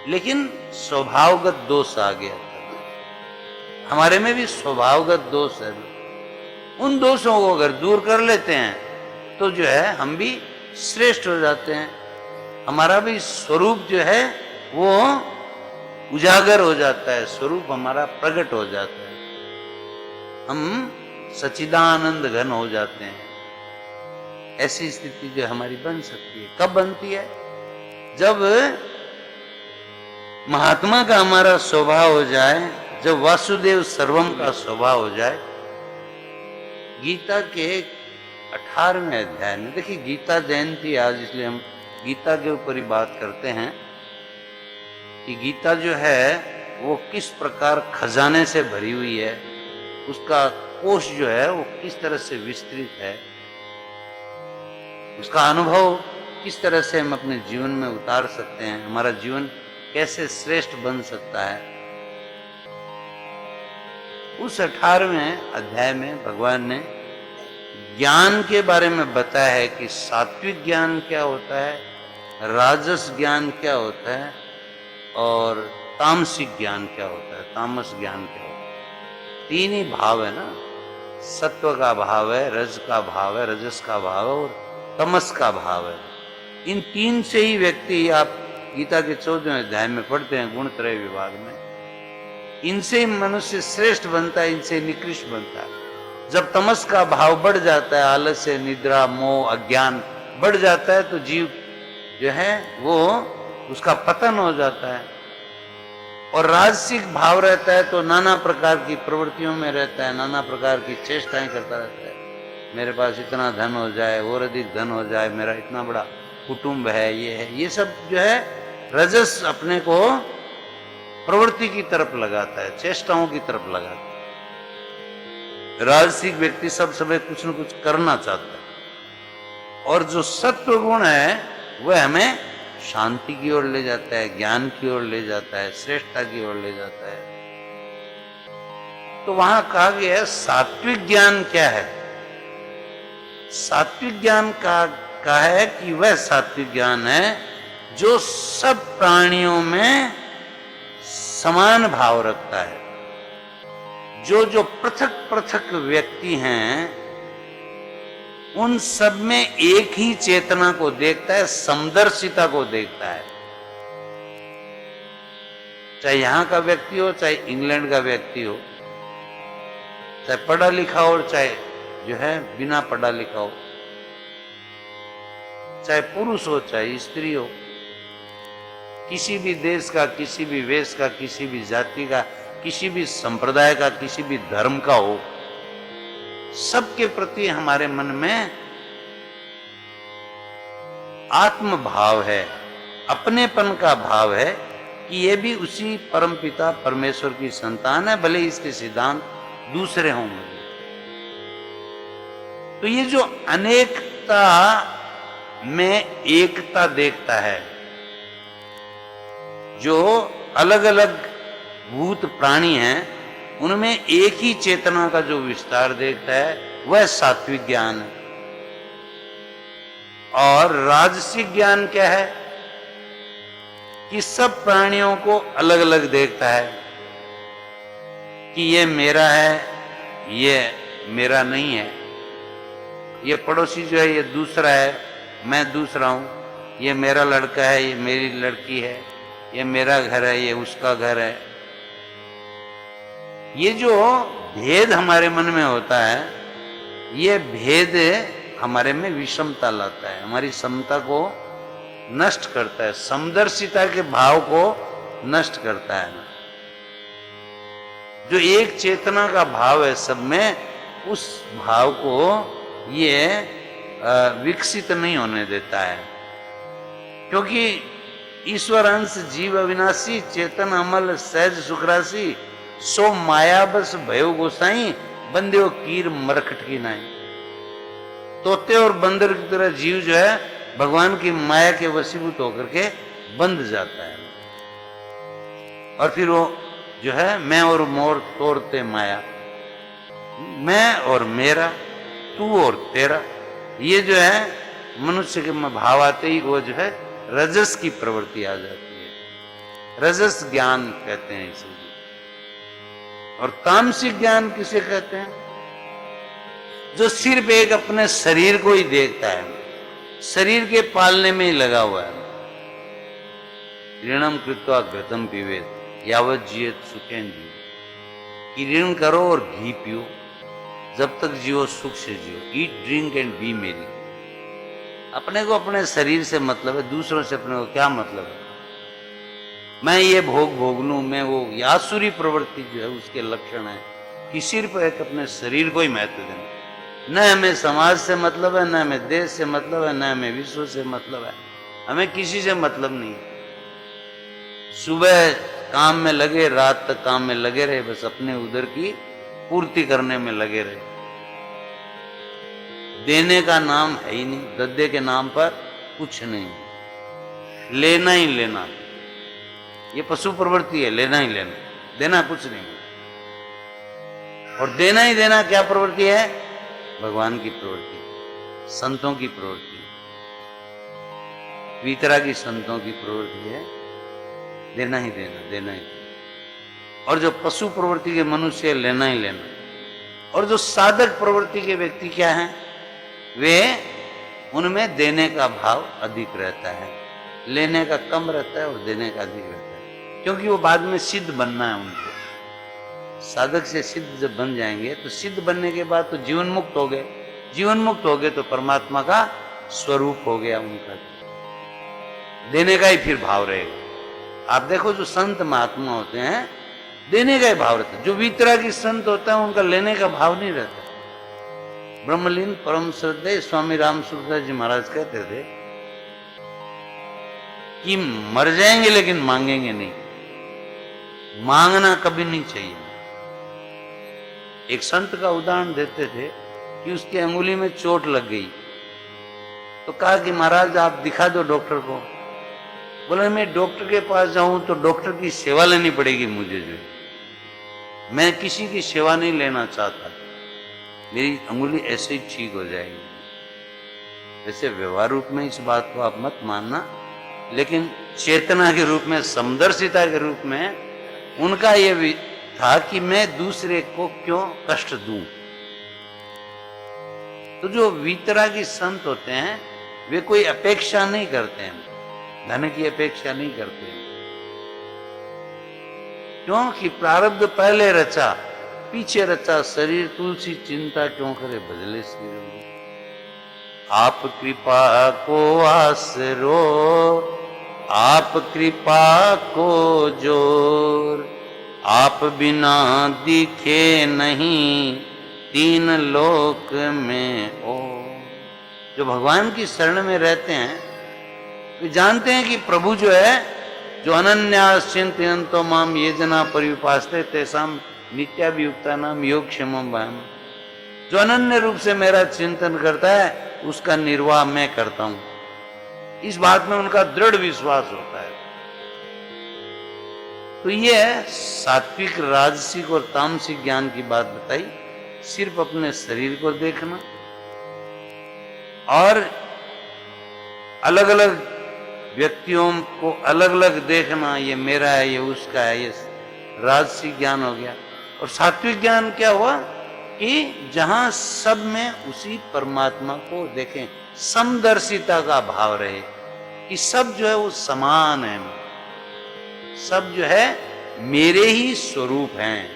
लेकिन स्वभावगत दोष आ गया था। हमारे में भी स्वभावगत दोष है। उन दोषों को अगर दूर कर लेते हैं तो जो है हम भी श्रेष्ठ हो जाते हैं। हमारा भी स्वरूप जो है वो उजागर हो जाता है, स्वरूप हमारा प्रकट हो जाता है, हम सच्चिदानंद घन हो जाते हैं। ऐसी स्थिति जो हमारी बन सकती है, कब बनती है? जब महात्मा का हमारा स्वभाव हो जाए, जब वासुदेव सर्वम का स्वभाव हो जाए, गीता के 18वें अध्याय में, देखिए गीता जयंती आज, इसलिए हम गीता के ऊपर ही बात करते हैं कि गीता जो है वो किस प्रकार खजाने से भरी हुई है, उसका कोश जो है वो किस तरह से विस्तृत है, उसका अनुभव किस तरह से हम अपने जीवन में उतार सकते हैं, हमारा जीवन कैसे श्रेष्ठ बन सकता है। उस 18वें अध्याय में भगवान ने ज्ञान के बारे में बताया है कि सात्विक ज्ञान क्या होता है, राजस ज्ञान क्या होता है और तामसिक ज्ञान क्या होता है, तामस ज्ञान क्या होता है। तीन ही भाव है ना, सत्व का भाव है, रज का भाव है, रजस का भाव है और तमस का भाव है। इन तीन से ही व्यक्ति, आप गीता के 14वें अध्याय में पढ़ते हैं गुणत्रय विभाग में, इनसे ही मनुष्य श्रेष्ठ बनता है, इनसे निकृष्ट बनता है। जब तमस का भाव बढ़ जाता है, आलस्य, निद्रा, मोह, अज्ञान बढ़ जाता है, तो जीव जो है वो उसका पतन हो जाता है। और राजसिक भाव रहता है तो नाना प्रकार की प्रवृत्तियों में रहता है, नाना प्रकार की चेष्टाएं करता रहता है। मेरे पास इतना धन हो जाए और अधिक धन हो जाए, मेरा इतना बड़ा कुटुंब है, ये सब जो है रजस अपने को प्रवृत्ति की तरफ लगाता है, चेष्टाओं की तरफ लगाता है। राजसिक व्यक्ति सब समय कुछ न कुछ करना चाहता है। और जो सत्व गुण है वह हमें शांति की ओर ले जाता है, ज्ञान की ओर ले जाता है, श्रेष्ठता की ओर ले जाता है। तो वहां कहा गया है सात्विक ज्ञान क्या है। सात्विक ज्ञान का है कि वह सात्विक ज्ञान है जो सब प्राणियों में समान भाव रखता है, जो पृथक पृथक व्यक्ति हैं उन सब में एक ही चेतना को देखता है, समदर्शिता को देखता है। चाहे यहां का व्यक्ति हो, चाहे इंग्लैंड का व्यक्ति हो, चाहे पढ़ा लिखा हो और चाहे जो है बिना पढ़ा लिखा हो, चाहे पुरुष हो चाहे स्त्री हो, किसी भी देश का, किसी भी वेश का, किसी भी जाति का, किसी भी संप्रदाय का, किसी भी धर्म का हो, सबके प्रति हमारे मन में आत्म भाव है, अपनेपन का भाव है कि ये भी उसी परमपिता परमेश्वर की संतान है, भले इसके सिद्धांत दूसरे होंगे। तो ये जो अनेकता में एकता देखता है, जो अलग अलग भूत प्राणी हैं उनमें एक ही चेतना का जो विस्तार देखता है वह सात्विक ज्ञान है। और राजसिक ज्ञान क्या है कि सब प्राणियों को अलग अलग देखता है कि ये मेरा है, ये मेरा नहीं है, ये पड़ोसी जो है ये दूसरा है, मैं दूसरा हूं, ये मेरा लड़का है, ये मेरी लड़की है, ये मेरा घर है, ये उसका घर है। ये जो भेद हमारे मन में होता है, ये भेद हमारे में विषमता लाता है, हमारी समता को नष्ट करता है, समदर्शिता के भाव को नष्ट करता है। जो एक चेतना का भाव है सब में, उस भाव को ये विकसित नहीं होने देता है। क्योंकि ईश्वर अंश जीव अविनाशी, चेतन अमल सहज सुखराशि, सो माया बस भयो गोसाई, बंदे कीर मरकट की नाई। तोते और बंदर की तरह जीव जो है भगवान की माया के वशीभूत होकर के बंध जाता है। और फिर वो जो है मैं और मोर तोड़ते माया, मैं और मेरा, तू और तेरा, ये जो है मनुष्य के में भाव आते ही वो जो है रजस की प्रवृत्ति आ जाती है। रजस ज्ञान कहते हैं इसे। और तामसिक ज्ञान किसे कहते हैं? जो सिर्फ एक अपने शरीर को ही देखता है, शरीर के पालने में ही लगा हुआ है। ऋणम कृत्वा घृतम पीवेत यावत जियेत सुखेन जियो, कि ऋण करो और घी पियो, जब तक जियो सुख से जियो। ईट ड्रिंक एंड बी मेरी। अपने को अपने शरीर से मतलब है, दूसरों से अपने को क्या मतलब है। मैं ये भोग लूं, मैं वो, आसुरी प्रवृत्ति जो है उसके लक्षण है कि सिर्फ एक अपने शरीर को ही महत्व देना। न हमें समाज से मतलब है, न हमें देश से मतलब है, न हमें विश्व से मतलब है, हमें किसी से मतलब नहीं है। सुबह काम में लगे, रात तक काम में लगे रहे, बस अपने उधर की पूर्ति करने में लगे रहे। देने का नाम है ही नहीं, गद्दे के नाम पर कुछ नहीं, लेना ही लेना, ये पशु प्रवृत्ति है, लेना ही लेना, देना कुछ नहीं। और देना ही देना क्या प्रवृत्ति है? भगवान की प्रवृत्ति, संतों की प्रवृत्ति, वीतरागी संतों की प्रवृत्ति है, देना ही देना, देना ही देना। और जो पशु प्रवृत्ति के मनुष्य है, लेना ही लेना। और जो साधक प्रवृत्ति के व्यक्ति क्या हैं? वे, उनमें देने का भाव अधिक रहता है, लेने का कम रहता है और देने का अधिक रहता है, क्योंकि वो बाद में सिद्ध बनना है उनको। साधक से सिद्ध जब बन जाएंगे तो सिद्ध बनने के बाद तो जीवन मुक्त हो गए, जीवन मुक्त हो गए तो परमात्मा का स्वरूप हो गया उनका, देने का ही फिर भाव रहेगा। आप देखो जो संत महात्मा होते हैं, देने का ही भाव रहता है। जो वीतरागी संत होता है उनका लेने का भाव नहीं रहता। ब्रह्मलीन परम श्रद्धेय स्वामी राम सूरदास जी महाराज कहते थे कि मर जाएंगे लेकिन मांगेंगे नहीं, मांगना कभी नहीं चाहिए। एक संत का उदाहरण देते थे कि उसकी अंगुली में चोट लग गई, तो कहा कि महाराज आप दिखा दो डॉक्टर को। बोले मैं डॉक्टर के पास जाऊं तो डॉक्टर की सेवा लेनी पड़ेगी मुझे, जो मैं किसी की सेवा नहीं लेना चाहता, मेरी अंगुली ऐसे ही ठीक हो जाएगी। वैसे व्यवहार रूप में इस बात को आप मत मानना, लेकिन चेतना के रूप में, समदर्शिता के रूप में उनका ये भी था कि मैं दूसरे को क्यों कष्ट दूं। तो जो वीतरागी संत होते हैं वे कोई अपेक्षा नहीं करते हैं, धन की अपेक्षा नहीं करते हैं, क्योंकि प्रारब्ध पहले रचा, पीछे रचा शरीर, तुलसी चिंता क्यों करे बदले शरीर। आप कृपा को आसरो, आप कृपा को जोर, आप बिना दिखे नहीं तीन लोक में ओ। जो भगवान की शरण में रहते हैं वे जानते हैं कि प्रभु जो है, जो अनन्यास चिंतयन्तो माम ये जना पर्युपास्ते तेषाम नित्याभियुक्ता नाम योग क्षेमम वहम। जो अनन्य रूप से मेरा चिंतन करता है उसका निर्वाह मैं करता हूं, इस बात में उनका दृढ़ विश्वास होता है। तो ये सात्विक, राजसिक और तामसिक ज्ञान की बात बताई। सिर्फ अपने शरीर को देखना और अलग अलग व्यक्तियों को अलग अलग देखना, ये मेरा है, ये उसका है, ये राजसिक ज्ञान हो गया। और सात्विक ज्ञान क्या हुआ कि जहां सब में उसी परमात्मा को देखें, समदर्शिता का भाव रहे कि सब जो है वो समान है, सब जो है मेरे ही स्वरूप हैं,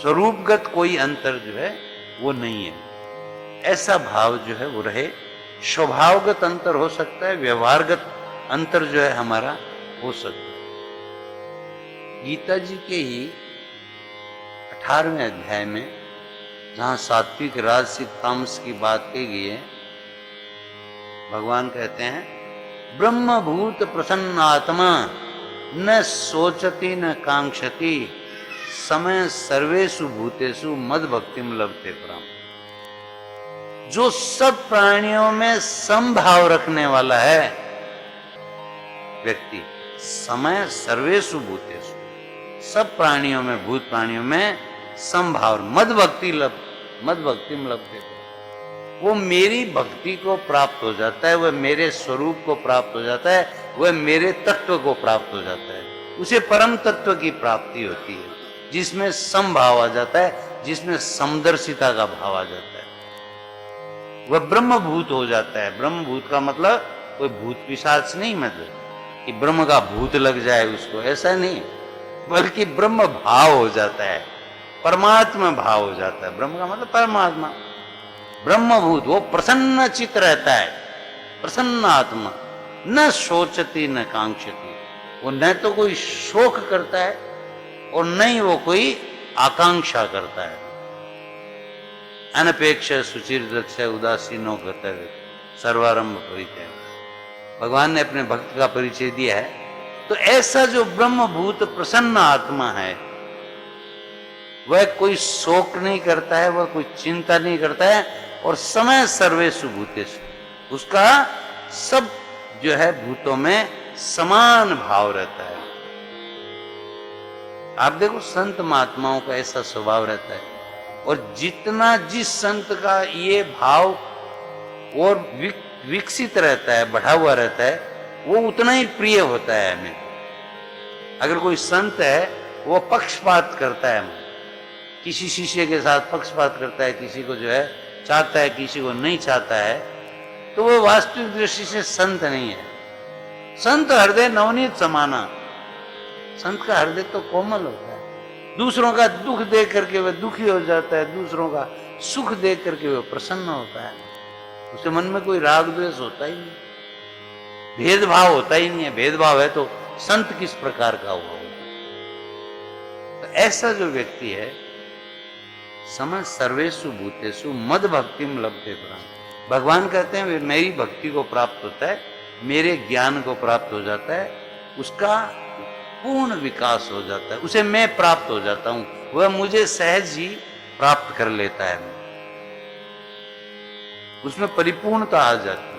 स्वरूपगत कोई अंतर जो है वो नहीं है, ऐसा भाव जो है वो रहे। स्वभावगत अंतर हो सकता है, व्यवहारगत अंतर जो है हमारा हो सकता है। गीता जी के ही 18वें अध्याय में जहां सात्विक, राजसिक, तामस की बात कही गई है, भगवान कहते हैं ब्रह्मभूत प्रसन्न आत्मा न सोचती न कांक्षति समय सर्वेषु भूतेषु मद भक्तिम लभते पराम। जो सब प्राणियों में समभाव रखने वाला है व्यक्ति, समय सर्वेषु भूतेषु, सब प्राणियों में, भूत प्राणियों में समभाव, मद भक्तिम लभते, वो मेरी भक्ति को प्राप्त हो जाता है, वह मेरे स्वरूप को प्राप्त हो जाता है, वह मेरे तत्व को प्राप्त हो जाता है, उसे परम तत्व की प्राप्ति होती है जिसमें समभाव आ जाता है, जिसमें समदर्शिता का भाव आ जाता है, वह ब्रह्मभूत हो जाता है। ब्रह्मभूत का मतलब कोई भूत पिशाच नहीं, मतलब कि ब्रह्म का भूत लग जाए उसको, ऐसा नहीं, बल्कि ब्रह्म भाव हो जाता है, परमात्मा भाव हो जाता है। ब्रह्म का मतलब परमात्मा, ब्रह्मभूत, वो प्रसन्न चित्त रहता है, प्रसन्न आत्मा, न सोचती न कांक्षती, वो न तो कोई शोक करता है और न ही वो कोई आकांक्षा करता है। अनपेक्ष सुचिर दक्ष उदासीनो गतव्य सर्वारंभ परिचय, भगवान ने अपने भक्त का परिचय दिया है। तो ऐसा जो ब्रह्मभूत प्रसन्न आत्मा है, वह कोई शोक नहीं करता है, वह कोई चिंता नहीं करता है, और समय सर्वेषु भूतेषु, उसका सब जो है भूतों में समान भाव रहता है। आप देखो संत महात्माओं का ऐसा स्वभाव रहता है, और जितना जिस संत का ये भाव और विकसित रहता है, बढ़ा हुआ रहता है, वो उतना ही प्रिय होता है हमें। अगर कोई संत है वो पक्षपात करता है, हमें किसी शिष्य के साथ पक्षपात करता है, किसी को जो है चाहता है, किसी को नहीं चाहता है, तो वो वास्तविक दृष्टि से संत नहीं है। संत हृदय नवनीत समाना, संत का हृदय तो कोमल होता है, दूसरों का दुख देख करके वह दुखी हो जाता है, दूसरों का सुख देख करके वह प्रसन्न होता है, उसके मन में कोई राग द्वेष होता ही नहीं, भेदभाव होता ही नहीं है। भेदभाव है तो संत किस प्रकार का हुआ होगा। तो ऐसा जो व्यक्ति है, समझ सर्वेषु भूतेषु मद भक्तिम लभते प्राण, भगवान कहते हैं वे मेरी भक्ति को प्राप्त होता है, मेरे ज्ञान को प्राप्त हो जाता है, उसका पूर्ण विकास हो जाता है, उसे मैं प्राप्त हो जाता हूं, वह मुझे सहज ही प्राप्त कर लेता है, उसमें परिपूर्णता आ जाती है।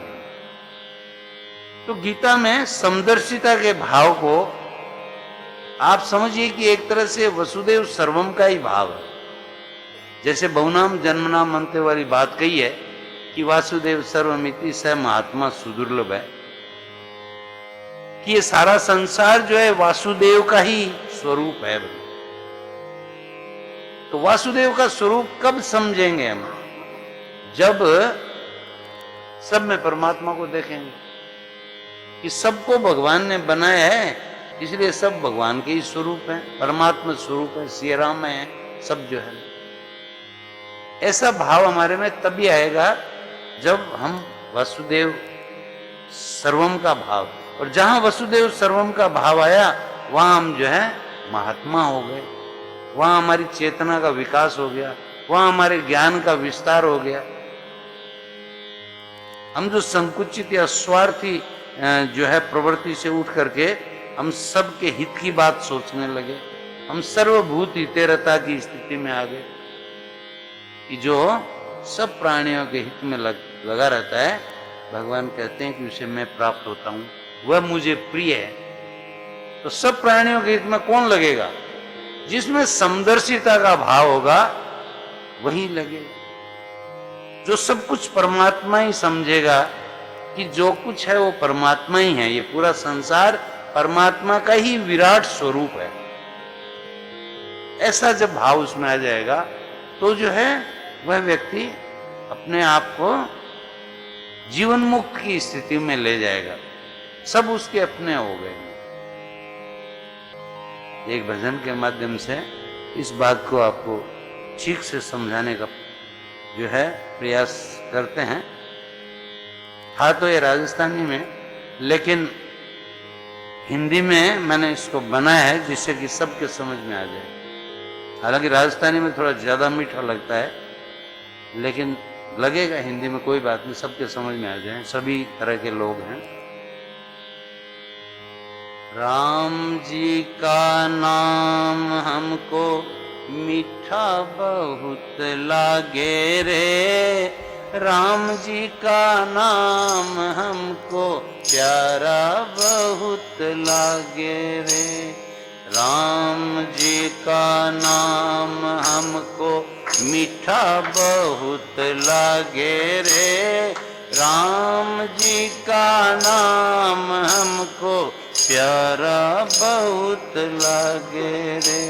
तो गीता में समदर्शिता के भाव को आप समझिए कि एक तरह से वसुदेव सर्वम का ही भाव है। जैसे बहुनाम जन्मनाम अंत्य वाली बात कही है कि वासुदेव सर्वमिति स महात्मा सुदुर्लभ है, कि ये सारा संसार जो है वासुदेव का ही स्वरूप है। तो वासुदेव का स्वरूप कब समझेंगे हम? जब सब में परमात्मा को देखेंगे कि सबको भगवान ने बनाया है, इसलिए सब भगवान के ही स्वरूप है, परमात्मा स्वरूप है, श्री राम है, सब जो है। ऐसा भाव हमारे में तभी आएगा जब हम वसुदेव सर्वम का भाव, और जहां वसुदेव सर्वम का भाव आया वहां हम जो है महात्मा हो गए, वहां हमारी चेतना का विकास हो गया, वहां हमारे ज्ञान का विस्तार हो गया। हम जो संकुचित या स्वार्थी जो है प्रवृत्ति से उठ करके हम सबके हित की बात सोचने लगे, हम सर्वभूत हितेरता की स्थिति में आ गए कि जो सब प्राणियों के हित में लगा रहता है। भगवान कहते हैं कि उसे मैं प्राप्त होता हूं, वह मुझे प्रिय है। तो सब प्राणियों के हित में कौन लगेगा? जिसमें समदर्शिता का भाव होगा वही लगेगा, जो सब कुछ परमात्मा ही समझेगा कि जो कुछ है वो परमात्मा ही है, ये पूरा संसार परमात्मा का ही विराट स्वरूप है। ऐसा जब भाव उसमें आ जाएगा तो जो है वह व्यक्ति अपने आप को जीवन मुक्त की स्थिति में ले जाएगा, सब उसके अपने हो गए। एक भजन के माध्यम से इस बात को आपको ठीक से समझाने का जो है प्रयास करते हैं। था तो ये राजस्थानी में, लेकिन हिंदी में मैंने इसको बनाया है जिससे कि सबके समझ में आ जाए। हालांकि राजस्थानी में थोड़ा ज्यादा मीठा लगता है, लेकिन लगेगा हिंदी में, कोई बात नहीं, सबके समझ में आ जाए, सभी तरह के लोग हैं। राम जी का नाम हमको मीठा बहुत लागे रे, राम जी का नाम हमको प्यारा बहुत लागे रे, राम जी का नाम हमको मीठा बहुत लागे रे, राम जी का नाम हमको प्यारा बहुत लागे रे,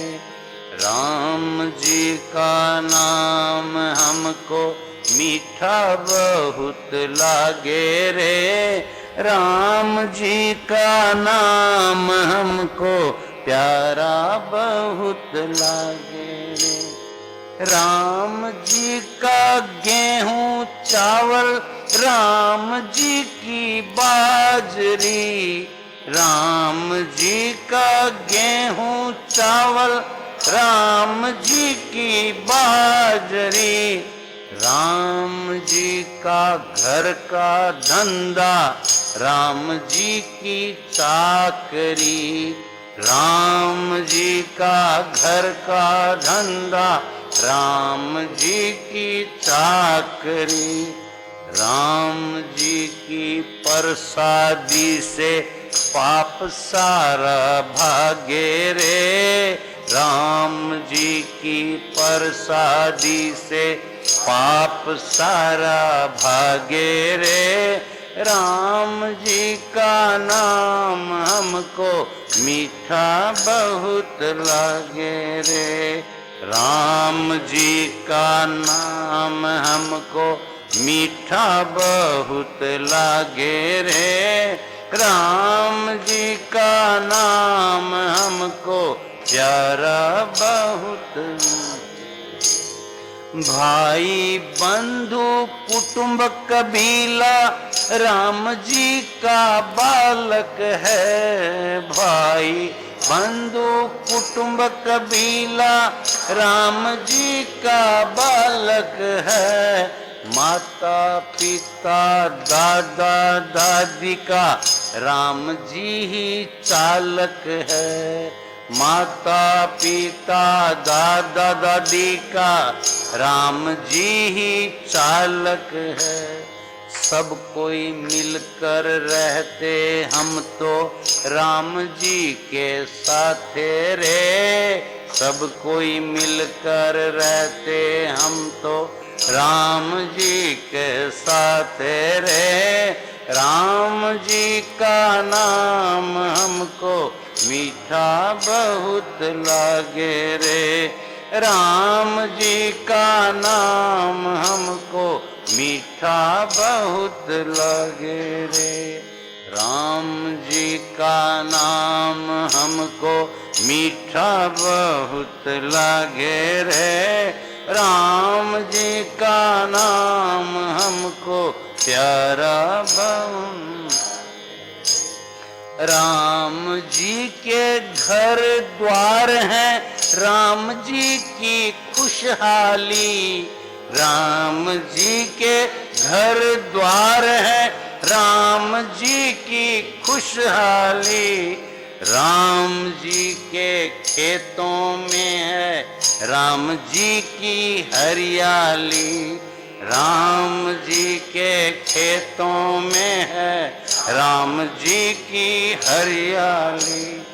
राम जी का नाम हमको मीठा बहुत लागे रे, राम जी का नाम हमको प्यारा बहुत लागे रे, राम जी का गेहूं चावल, राम जी की बाजरी। राम जी का गेहूं चावल, राम जी की बाजरी। राम जी का घर का धंधा, राम जी की चाकरी। राम जी का घर का धंधा, राम जी की चाकरी। राम जी की प्रसादी से पाप सारा भागे रे। राम जी की प्रसादी से पाप सारा भागे रे। राम जी का नाम हमको मीठा बहुत लागे रे। राम जी का नाम हमको मीठा बहुत लागे रे। राम जी का नाम हमको प्यारा बहुत। भाई बंधु कुटुंब कबीला, राम जी का बालक है। भाई बंधु कुटुंब कबीला, राम जी का बालक है। माता पिता दादा दादी का, राम जी ही चालक है। माता पिता दादा दादी का, राम जी ही चालक है। सब कोई मिलकर रहते हम तो, राम जी के साथ रे। सब कोई मिलकर रहते हम तो, राम जी के साथ रे। राम जी का नाम हमको मीठा बहुत लागे रे। राम जी का नाम हमको मीठा बहुत लागे रे। राम जी का नाम हमको मीठा बहुत लागे रे। राम जी का नाम हमको प्यारा बहुत। राम जी के घर द्वार हैं, राम जी की खुशहाली। राम जी के घर द्वार हैं, राम जी की खुशहाली। राम जी के खेतों में है, राम जी की हरियाली। राम जी के खेतों में है, राम जी की हरियाली।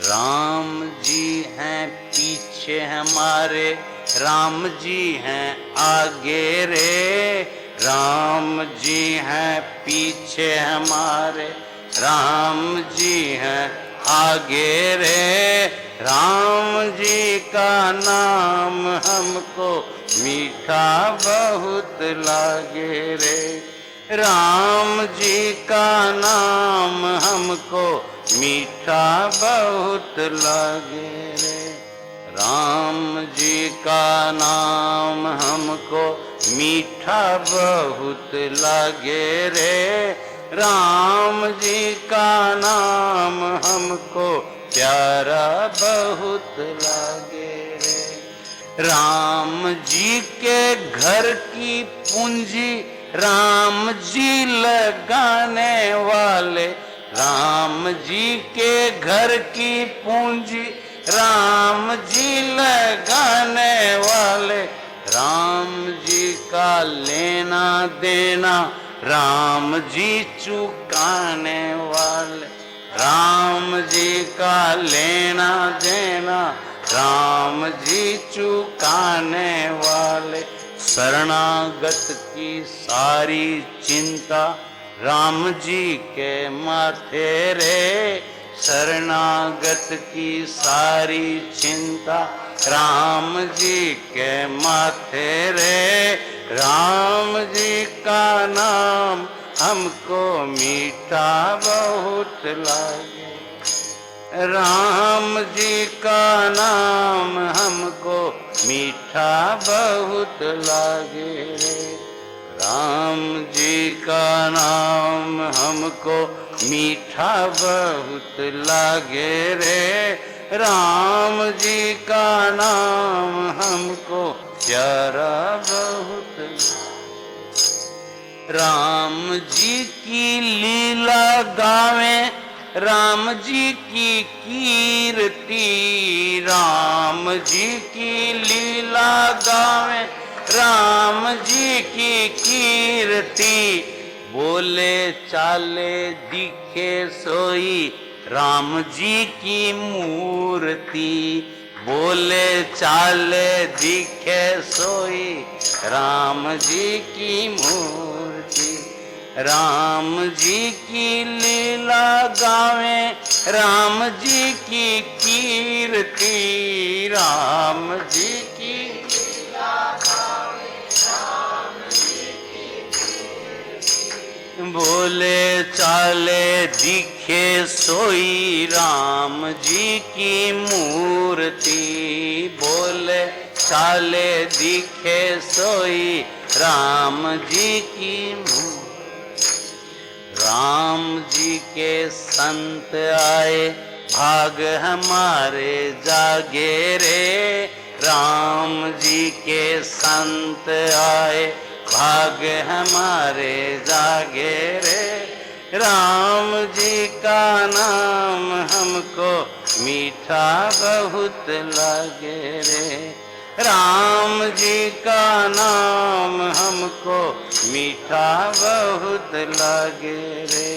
राम जी हैं पीछे हमारे, राम जी हैं आगे रे। राम जी हैं पीछे हमारे, राम जी हैं आगे रे। राम जी का नाम हमको मीठा बहुत लागे रे। राम जी का नाम हमको मीठा बहुत लागे रे। राम जी का नाम हमको मीठा बहुत लागे रे। राम जी का नाम हमको प्यारा बहुत लागे रे। राम जी के घर की पूंजी, राम जी लगाने वाले। राम जी के घर की पूंजी, राम जी लगाने वाले। राम जी का लेना देना, राम जी चुकाने वाले। राम जी का लेना देना, राम जी चुकाने वाले। शरणागत की सारी चिंता, राम जी के माथे रे। शरणागत की सारी चिंता, राम जी के माथे रे। राम जी का नाम हमको मीठा बहुत लागे। राम जी का नाम हमको मीठा बहुत लागे रे। राम जी का नाम हमको मीठा बहुत लागे रे। राम जी का नाम हमको प्यारा बहुत। राम जी की लीला गावें, राम जी की कीर्ति। राम जी की लीला गावें, राम जी की कीर्ति। बोले चाले दिखे सोई, राम जी की मूर्ति। बोले चाले दिखे सोई, राम जी की मूर्ति। राम जी की लीला गावें, राम जी की कीर्ति। राम जी की लीला गावें, राम जी की कीर्ति। बोले चाले दिखे सोई, राम जी की मूर्ति। बोले चाले दिखे सोई, राम जी की मूर्ति। राम जी के संत आए, भाग हमारे जागे रे। राम जी के संत आए, भाग हमारे जागे रे। राम जी का नाम हमको मीठा बहुत लागे रे। राम जी का नाम हमको मीठा बहुत लागे रे।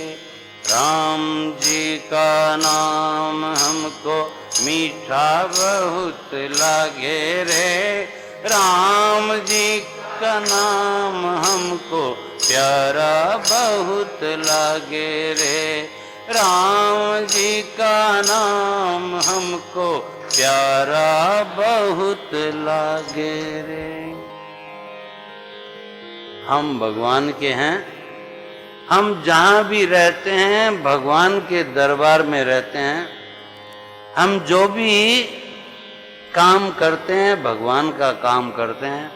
राम जी का नाम हमको मीठा बहुत लागे रे। राम जी का नाम हमको प्यारा बहुत लागे रे। राम जी का नाम हमको प्यारा बहुत लागे रे। हम भगवान के हैं। हम जहाँ भी रहते हैं भगवान के दरबार में रहते हैं। हम जो भी काम करते हैं भगवान का काम करते हैं।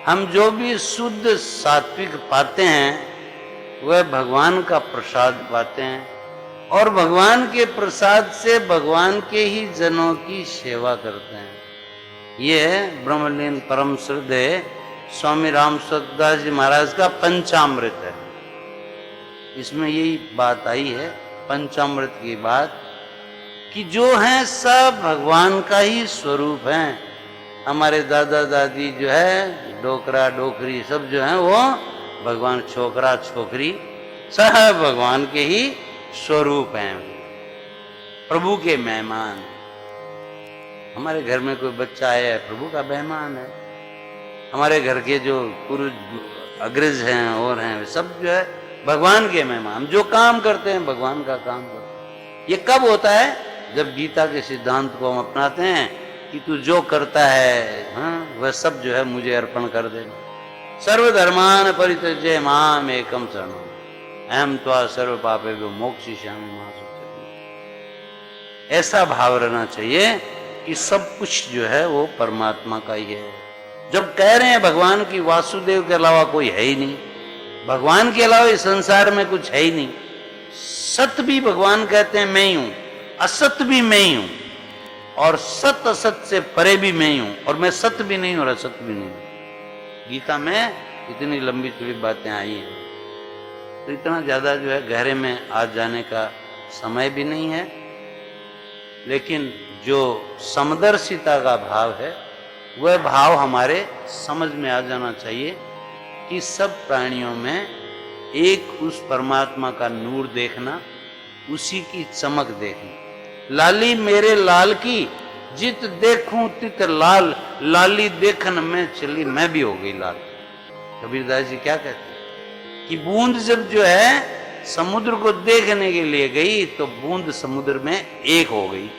हम जो भी शुद्ध सात्विक पाते हैं वह भगवान का प्रसाद पाते हैं। और भगवान के प्रसाद से भगवान के ही जनों की सेवा करते हैं। ये ब्रह्मलीन परम श्रद्धेय स्वामी राम सतदास जी महाराज का पंचामृत है। इसमें यही बात आई है पंचामृत की बात कि जो है सब भगवान का ही स्वरूप है। हमारे दादा दादी जो है डोकरा डोकरी सब जो है वो भगवान, छोकरा छोकरी सब भगवान के ही स्वरूप हैं, प्रभु के मेहमान। हमारे घर में कोई बच्चा आया है प्रभु का मेहमान है। हमारे घर के जो पुरुष अग्रज हैं और हैं सब जो है भगवान के मेहमान। हम जो काम करते हैं भगवान का काम करते हैं। ये कब होता है? जब गीता के सिद्धांत को हम अपनाते हैं कि तू जो करता है वह सब जो है मुझे अर्पण कर देना। सर्वधर्मान परित्यज्य माम एकम शरणम अहम त्वा सर्व पापेभ्यो मोक्षयिष्यामि मा शुचि। ऐसा भाव रहना चाहिए कि सब कुछ जो है वो परमात्मा का ही है। जब कह रहे हैं भगवान की वासुदेव के अलावा कोई है ही नहीं, भगवान के अलावा इस संसार में कुछ है ही नहीं। सत्य भी भगवान कहते हैं मैं ही हूं, असत्य भी मैं ही हूं, और सत्य असत से परे भी मैं ही हूं, और मैं सत्य भी नहीं और असत्य भी नहीं हूं। गीता में इतनी लंबी चौड़ी बातें आई हैं, तो इतना ज्यादा जो है गहरे में आज जाने का समय भी नहीं है। लेकिन जो समदर्शिता का भाव है वह भाव हमारे समझ में आ जाना चाहिए कि सब प्राणियों में एक उस परमात्मा का नूर देखना, उसी की चमक देखना। लाली मेरे लाल की जित देखूं तित लाल, लाली देखन में चली मैं भी हो गई लाल। कबीरदास जी क्या कहते हैं कि बूंद जब जो है समुद्र को देखने के लिए गई तो बूंद समुद्र में एक हो गई।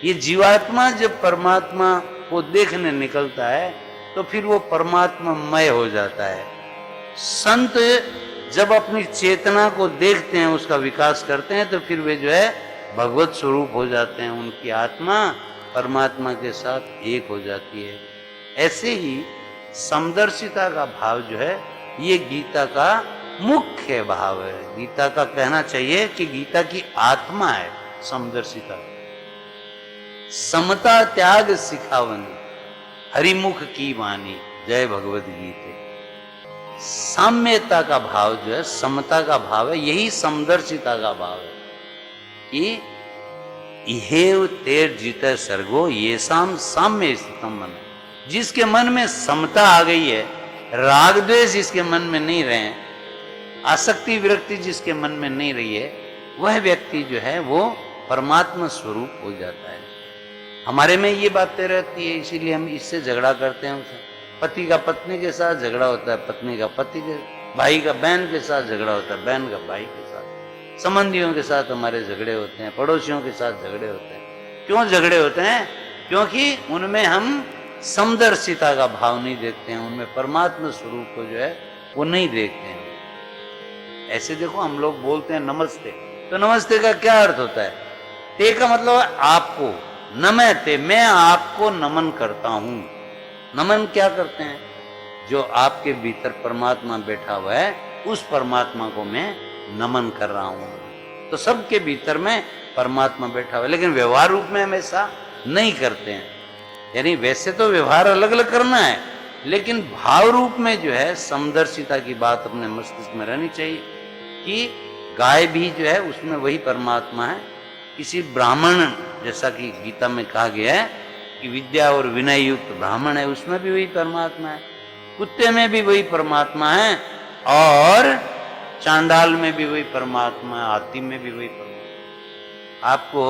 ये जीवात्मा जब परमात्मा को देखने निकलता है तो फिर वो परमात्मामय हो जाता है। संत जब अपनी चेतना को देखते हैं, उसका विकास करते हैं, तो फिर वे जो है भगवत स्वरूप हो जाते हैं। उनकी आत्मा परमात्मा के साथ एक हो जाती है। ऐसे ही समदर्शिता का भाव जो है ये गीता का मुख्य भाव है। गीता का कहना चाहिए कि गीता की आत्मा है समदर्शिता। समता त्याग सिखावनी हरिमुख की वाणी, जय भगवद गीते। साम्यता का भाव जो है, समता का भाव है, यही समदर्शिता का भाव है कि इहेव तेर जीते सर्गो ये साम्य स्थितम मन। जिसके मन में समता आ गई है, राग द्वेष जिसके मन में नहीं रहे, आसक्ति विरक्ति जिसके मन में नहीं रही है, वह व्यक्ति जो है वो परमात्मा स्वरूप हो जाता है। हमारे में ये बातें रहती है, इसीलिए हम इससे झगड़ा करते हैं। उसे पति का पत्नी के साथ झगड़ा होता है, पत्नी का पति के, भाई का बहन के साथ झगड़ा होता है, बहन का भाई के साथ, संबंधियों के साथ हमारे झगड़े होते हैं, पड़ोसियों के साथ झगड़े होते हैं। क्यों झगड़े होते हैं? क्योंकि उनमें हम समदर्शिता का भाव नहीं देखते हैं, उनमें परमात्मा स्वरूप को जो है वो नहीं देखते हैं। ऐसे देखो, हम लोग बोलते हैं नमस्ते, तो नमस्ते का क्या अर्थ होता है? ते का मतलब है आपको, नमस्ते, मैं आपको नमन करता हूं। नमन क्या करते हैं? जो आपके भीतर परमात्मा बैठा हुआ है, उस परमात्मा को मैं नमन कर रहा हूं। तो सबके भीतर में परमात्मा बैठा हुआ है, लेकिन व्यवहार रूप में हम ऐसा नहीं करते हैं। यानी वैसे तो व्यवहार अलग अलग करना है, लेकिन भाव रूप में जो है समदर्शिता की बात अपने मस्तिष्क में रहनी चाहिए कि गाय भी जो है उसमें वही परमात्मा है। किसी ब्राह्मण, जैसा कि गीता में कहा गया है कि विद्या और विनय युक्त ब्राह्मण है, उसमें भी वही परमात्मा है। कुत्ते में भी वही परमात्मा है, और चांडाल में भी वही परमात्मा है, हाथी में भी वही परमात्मा। आपको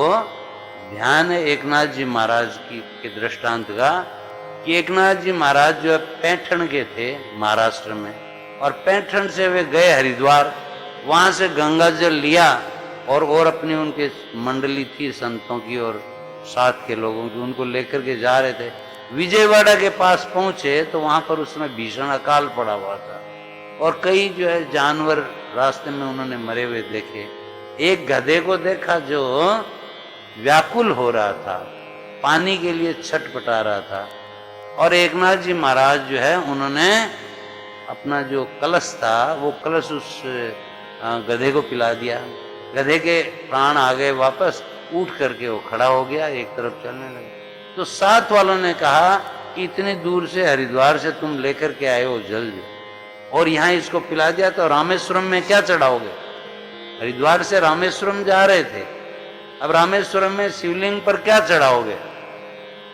ध्यान है एकनाथ जी महाराज के दृष्टांत का कि एकनाथ जी महाराज जो है पैठण के थे महाराष्ट्र में, और पैठण से वे गए हरिद्वार, वहां से गंगा जल लिया और अपनी उनके मंडली थी संतों की और साथ के लोगों की, उनको लेकर के जा रहे थे। विजयवाड़ा के पास पहुंचे तो वहां पर उसमें भीषण अकाल पड़ा हुआ था, और कई जो है जानवर रास्ते में उन्होंने मरे हुए देखे। एक गधे को देखा जो व्याकुल हो रहा था, पानी के लिए छटपटा रहा था, और एकनाथ जी महाराज जो है उन्होंने अपना जो कलश था वो कलश उस गधे को पिला दिया। गधे के प्राण आ गए वापस, उठ करके वो खड़ा हो गया, एक तरफ चलने लगा। तो साथ वालों ने कहा कि इतनी दूर से हरिद्वार से तुम लेकर के आए हो जल, और यहाँ इसको पिला दिया, तो रामेश्वरम में क्या चढ़ाओगे? हरिद्वार से रामेश्वरम जा रहे थे, अब रामेश्वरम में शिवलिंग पर क्या चढ़ाओगे?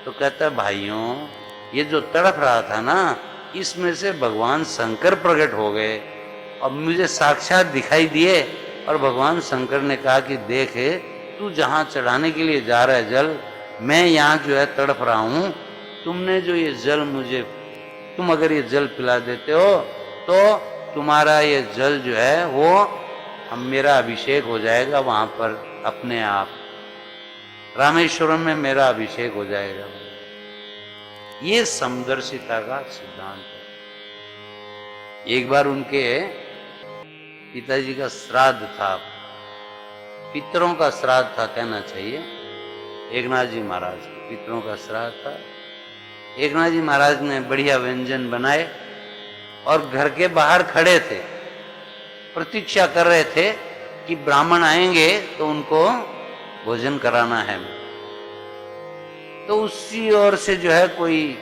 तो कहता है भाइयों, ये जो तड़प रहा था ना, इसमें से भगवान शंकर प्रकट हो गए और मुझे साक्षात दिखाई दिए, और भगवान शंकर ने कहा कि देख, तू जहां चढ़ाने के लिए जा रहा है जल, मैं यहाँ जो है तड़प रहा हूं, तुमने जो ये जल मुझे, तुम अगर ये जल पिला देते हो तो तुम्हारा ये जल जो है वो हम, मेरा अभिषेक हो जाएगा वहां पर अपने आप, रामेश्वरम में मेरा अभिषेक हो जाएगा। ये समदर्शिता का सिद्धांत है। एक बार उनके पिताजी का श्राद्ध था, पितरों का श्राद्ध था कहना चाहिए, एकनाथ जी महाराज के पितरों का श्राद्ध था। एकनाथ जी महाराज ने बढ़िया व्यंजन बनाए और घर के बाहर खड़े थे, प्रतीक्षा कर रहे थे कि ब्राह्मण आएंगे तो उनको भोजन कराना है। तो उसी ओर से जो है कोई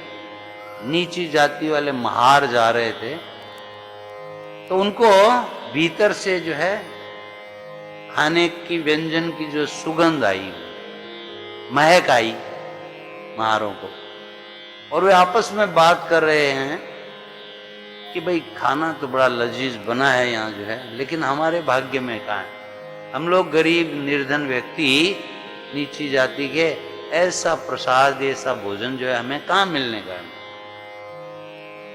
नीची जाति वाले महार जा रहे थे, तो उनको भीतर से जो है खाने की व्यंजन की जो सुगंध आई, महक आई महारों को, और वे आपस में बात कर रहे हैं कि भाई खाना तो बड़ा लजीज बना है यहाँ जो है, लेकिन हमारे भाग्य में कहाँ है, हम लोग गरीब निर्धन व्यक्ति, नीची जाति के, ऐसा प्रसाद ऐसा भोजन जो है हमें कहाँ मिलने का है।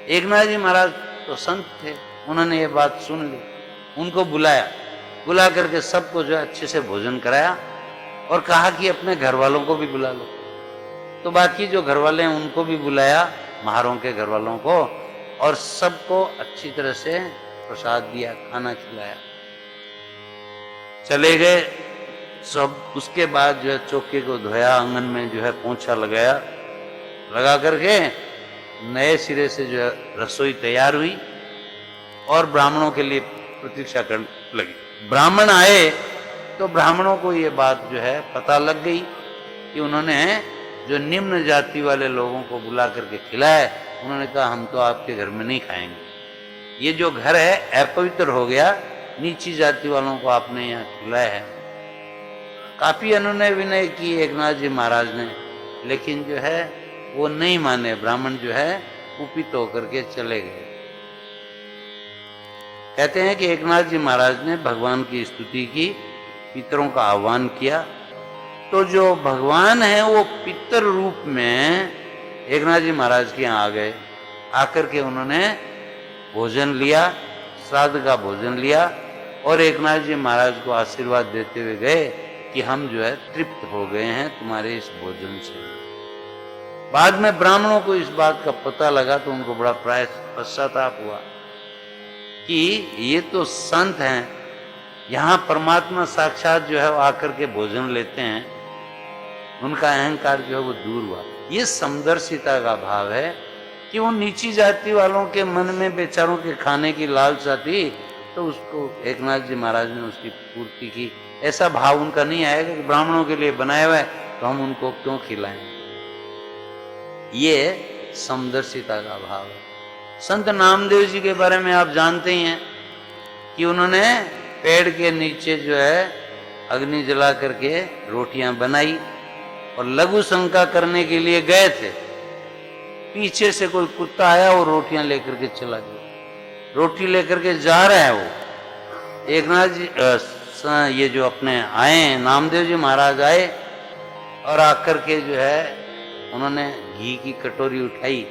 एकनाथ जी महाराज तो संत थे, उन्होंने ये बात सुन ली, उनको बुलाया, बुला करके सबको जो है अच्छे से भोजन कराया और कहा कि अपने घर वालों को भी बुला लो। तो बाकी जो घर वाले हैं उनको भी बुलाया, महारों के घर वालों को, और सबको अच्छी तरह से प्रसाद दिया, खाना खिलाया, चले गए सब। उसके बाद जो है चौके को धोया, आंगन में जो है पोंछा लगाया, लगा करके नए सिरे से जो है रसोई तैयार हुई और ब्राह्मणों के लिए प्रतीक्षा करने लगी। ब्राह्मण आए तो ब्राह्मणों को ये बात जो है पता लग गई कि उन्होंने जो निम्न जाति वाले लोगों को बुला करके खिलाया, उन्होंने कहा हम तो आपके घर में नहीं खाएंगे, ये जो घर है अपवित्र हो गया, नीची जाति वालों को आपने यहाँ खिलाया है। काफी अनुनय विनय की एकनाथ जी महाराज ने, लेकिन जो है वो नहीं माने। ब्राह्मण जो है कुपित होकर के चले गए। कहते हैं कि एकनाथ जी महाराज ने भगवान की स्तुति की, पितरों का आह्वान किया, तो जो भगवान है वो पितर रूप में एकनाथ जी महाराज के यहाँ आ गए। आकर के उन्होंने भोजन लिया, श्राद्ध का भोजन लिया और एकनाथ जी महाराज को आशीर्वाद देते हुए गए कि हम जो है तृप्त हो गए हैं तुम्हारे इस भोजन से। बाद में ब्राह्मणों को इस बात का पता लगा तो उनको बड़ा पश्चाताप हुआ कि ये तो संत हैं, यहाँ परमात्मा साक्षात जो है वो आकर के भोजन लेते हैं, उनका अहंकार जो है वो दूर हुआ। ये समदर्शिता का भाव है कि वो नीची जाति वालों के मन में बेचारों के खाने की लालसा थी, तो उसको एकनाथ जी महाराज ने उसकी पूर्ति की। ऐसा भाव उनका नहीं आएगा कि ब्राह्मणों के लिए बनाया हुआ है तो हम उनको क्यों खिलाएं। ये समदर्शिता का भाव है। संत नामदेव जी के बारे में आप जानते ही हैं कि उन्होंने पेड़ के नीचे जो है अग्नि जला करके रोटियां बनाई और लघु शंका करने के लिए गए थे। पीछे से कोई कुत्ता आया और रोटियां लेकर के चला गया। रोटी लेकर के जा रहा है वो। एकनाथ जी ये जो अपने आए नामदेव जी महाराज आए और आकर के जो है उन्होंने घी की कटोरी उठाई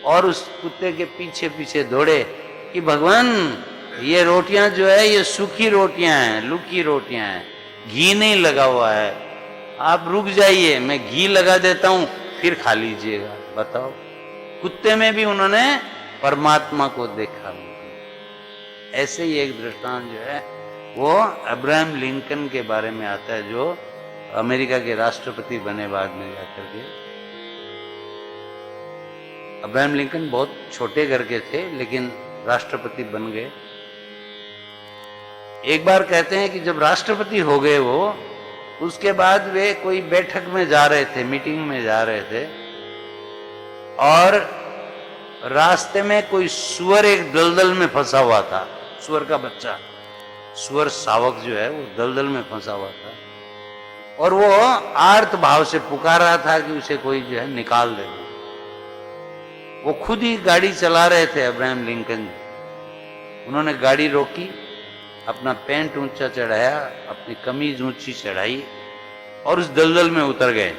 और उस कुत्ते के पीछे पीछे दौड़े कि भगवान ये रोटियां जो है ये सूखी रोटियां हैं, लुकी रोटियां हैं, घी नहीं लगा हुआ है, आप रुक जाइए, मैं घी लगा देता हूं फिर खा लीजिएगा। बताओ, कुत्ते में भी उन्होंने परमात्मा को देखा। ऐसे ही एक दृष्टांत जो है वो अब्राहम लिंकन के बारे में आता है, जो अमेरिका के राष्ट्रपति बने बाद में जाकर के। अब्राहम लिंकन बहुत छोटे घर के थे लेकिन राष्ट्रपति बन गए। एक बार कहते हैं कि जब राष्ट्रपति हो गए वो, उसके बाद वे कोई बैठक में जा रहे थे, मीटिंग में जा रहे थे और रास्ते में कोई सुअर एक दलदल में फंसा हुआ था। सुअर का बच्चा, सुअर शावक जो है वो दलदल में फंसा हुआ था और वो आर्त भाव से पुकार रहा था कि उसे कोई जो है निकाल दे। वो खुद ही गाड़ी चला रहे थे अब्राहम लिंकन जी। उन्होंने गाड़ी रोकी, अपना पैंट ऊंचा चढ़ाया, अपनी कमीज ऊंची चढ़ाई और उस दलदल में उतर गए।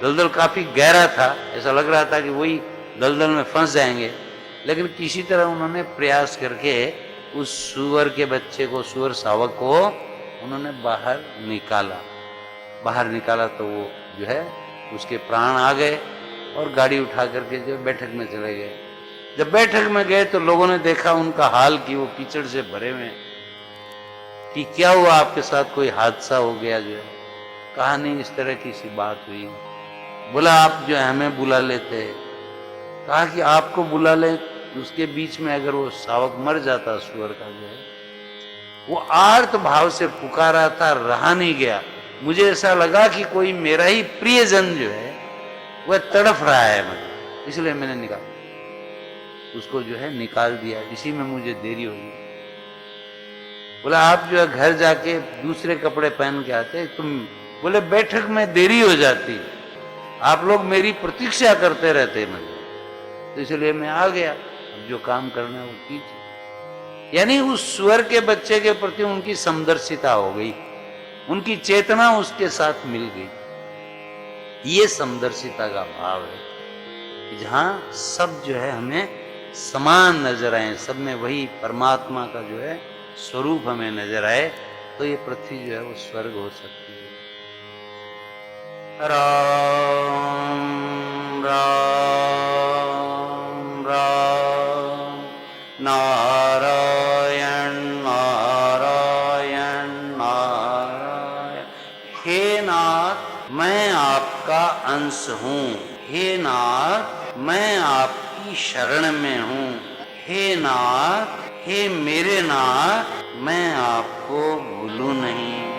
दलदल काफी गहरा था, ऐसा लग रहा था कि वही दलदल में फंस जाएंगे, लेकिन किसी तरह उन्होंने प्रयास करके उस सुअर के बच्चे को, सुअर शावक को उन्होंने बाहर निकाला तो वो जो है उसके प्राण आ गए और गाड़ी उठा करके जो बैठक में चले गए। जब बैठक में गए तो लोगों ने देखा उनका हाल कि वो कीचड़ से भरे हुए, कि क्या हुआ आपके साथ, कोई हादसा हो गया जो है। कहा नहीं, इस तरह की सी बात हुई। बोला आप जो है हमें बुला लेते। कहा कि आपको बुला ले, उसके बीच में अगर वो शावक मर जाता, सुअर का जो है, वो आर्त भाव से पुकारा था, रहा नहीं गया। मुझे ऐसा लगा कि कोई मेरा ही प्रियजन जो है वह तड़फ रहा है, मतलब इसलिए मैंने उसको जो है निकाल दिया। इसी में मुझे देरी हो गई। बोला आप जो है घर जाके दूसरे कपड़े पहन के आते। तुम बोले बैठक में देरी हो जाती, आप लोग मेरी प्रतीक्षा करते रहते, मतलब तो इसलिए मैं आ गया। अब जो काम करना है वो कीजिए। यानी उस सुअर के बच्चे के प्रति उनकी समदर्शिता हो गई, उनकी चेतना उसके साथ मिल गई। ये समदर्शिता का भाव है कि जहां सब जो है हमें समान नजर आए, सब में वही परमात्मा का जो है स्वरूप हमें नजर आए, तो ये पृथ्वी जो है वो स्वर्ग हो सकती है। राम राम राम, नारायण नारायण नारायण। हे नाथ, मैं आपका अंश हूं। हे नाथ, मैं आपकी शरण में हूँ। हे नाथ, हे मेरे नाथ, मैं आपको भूलूं नहीं।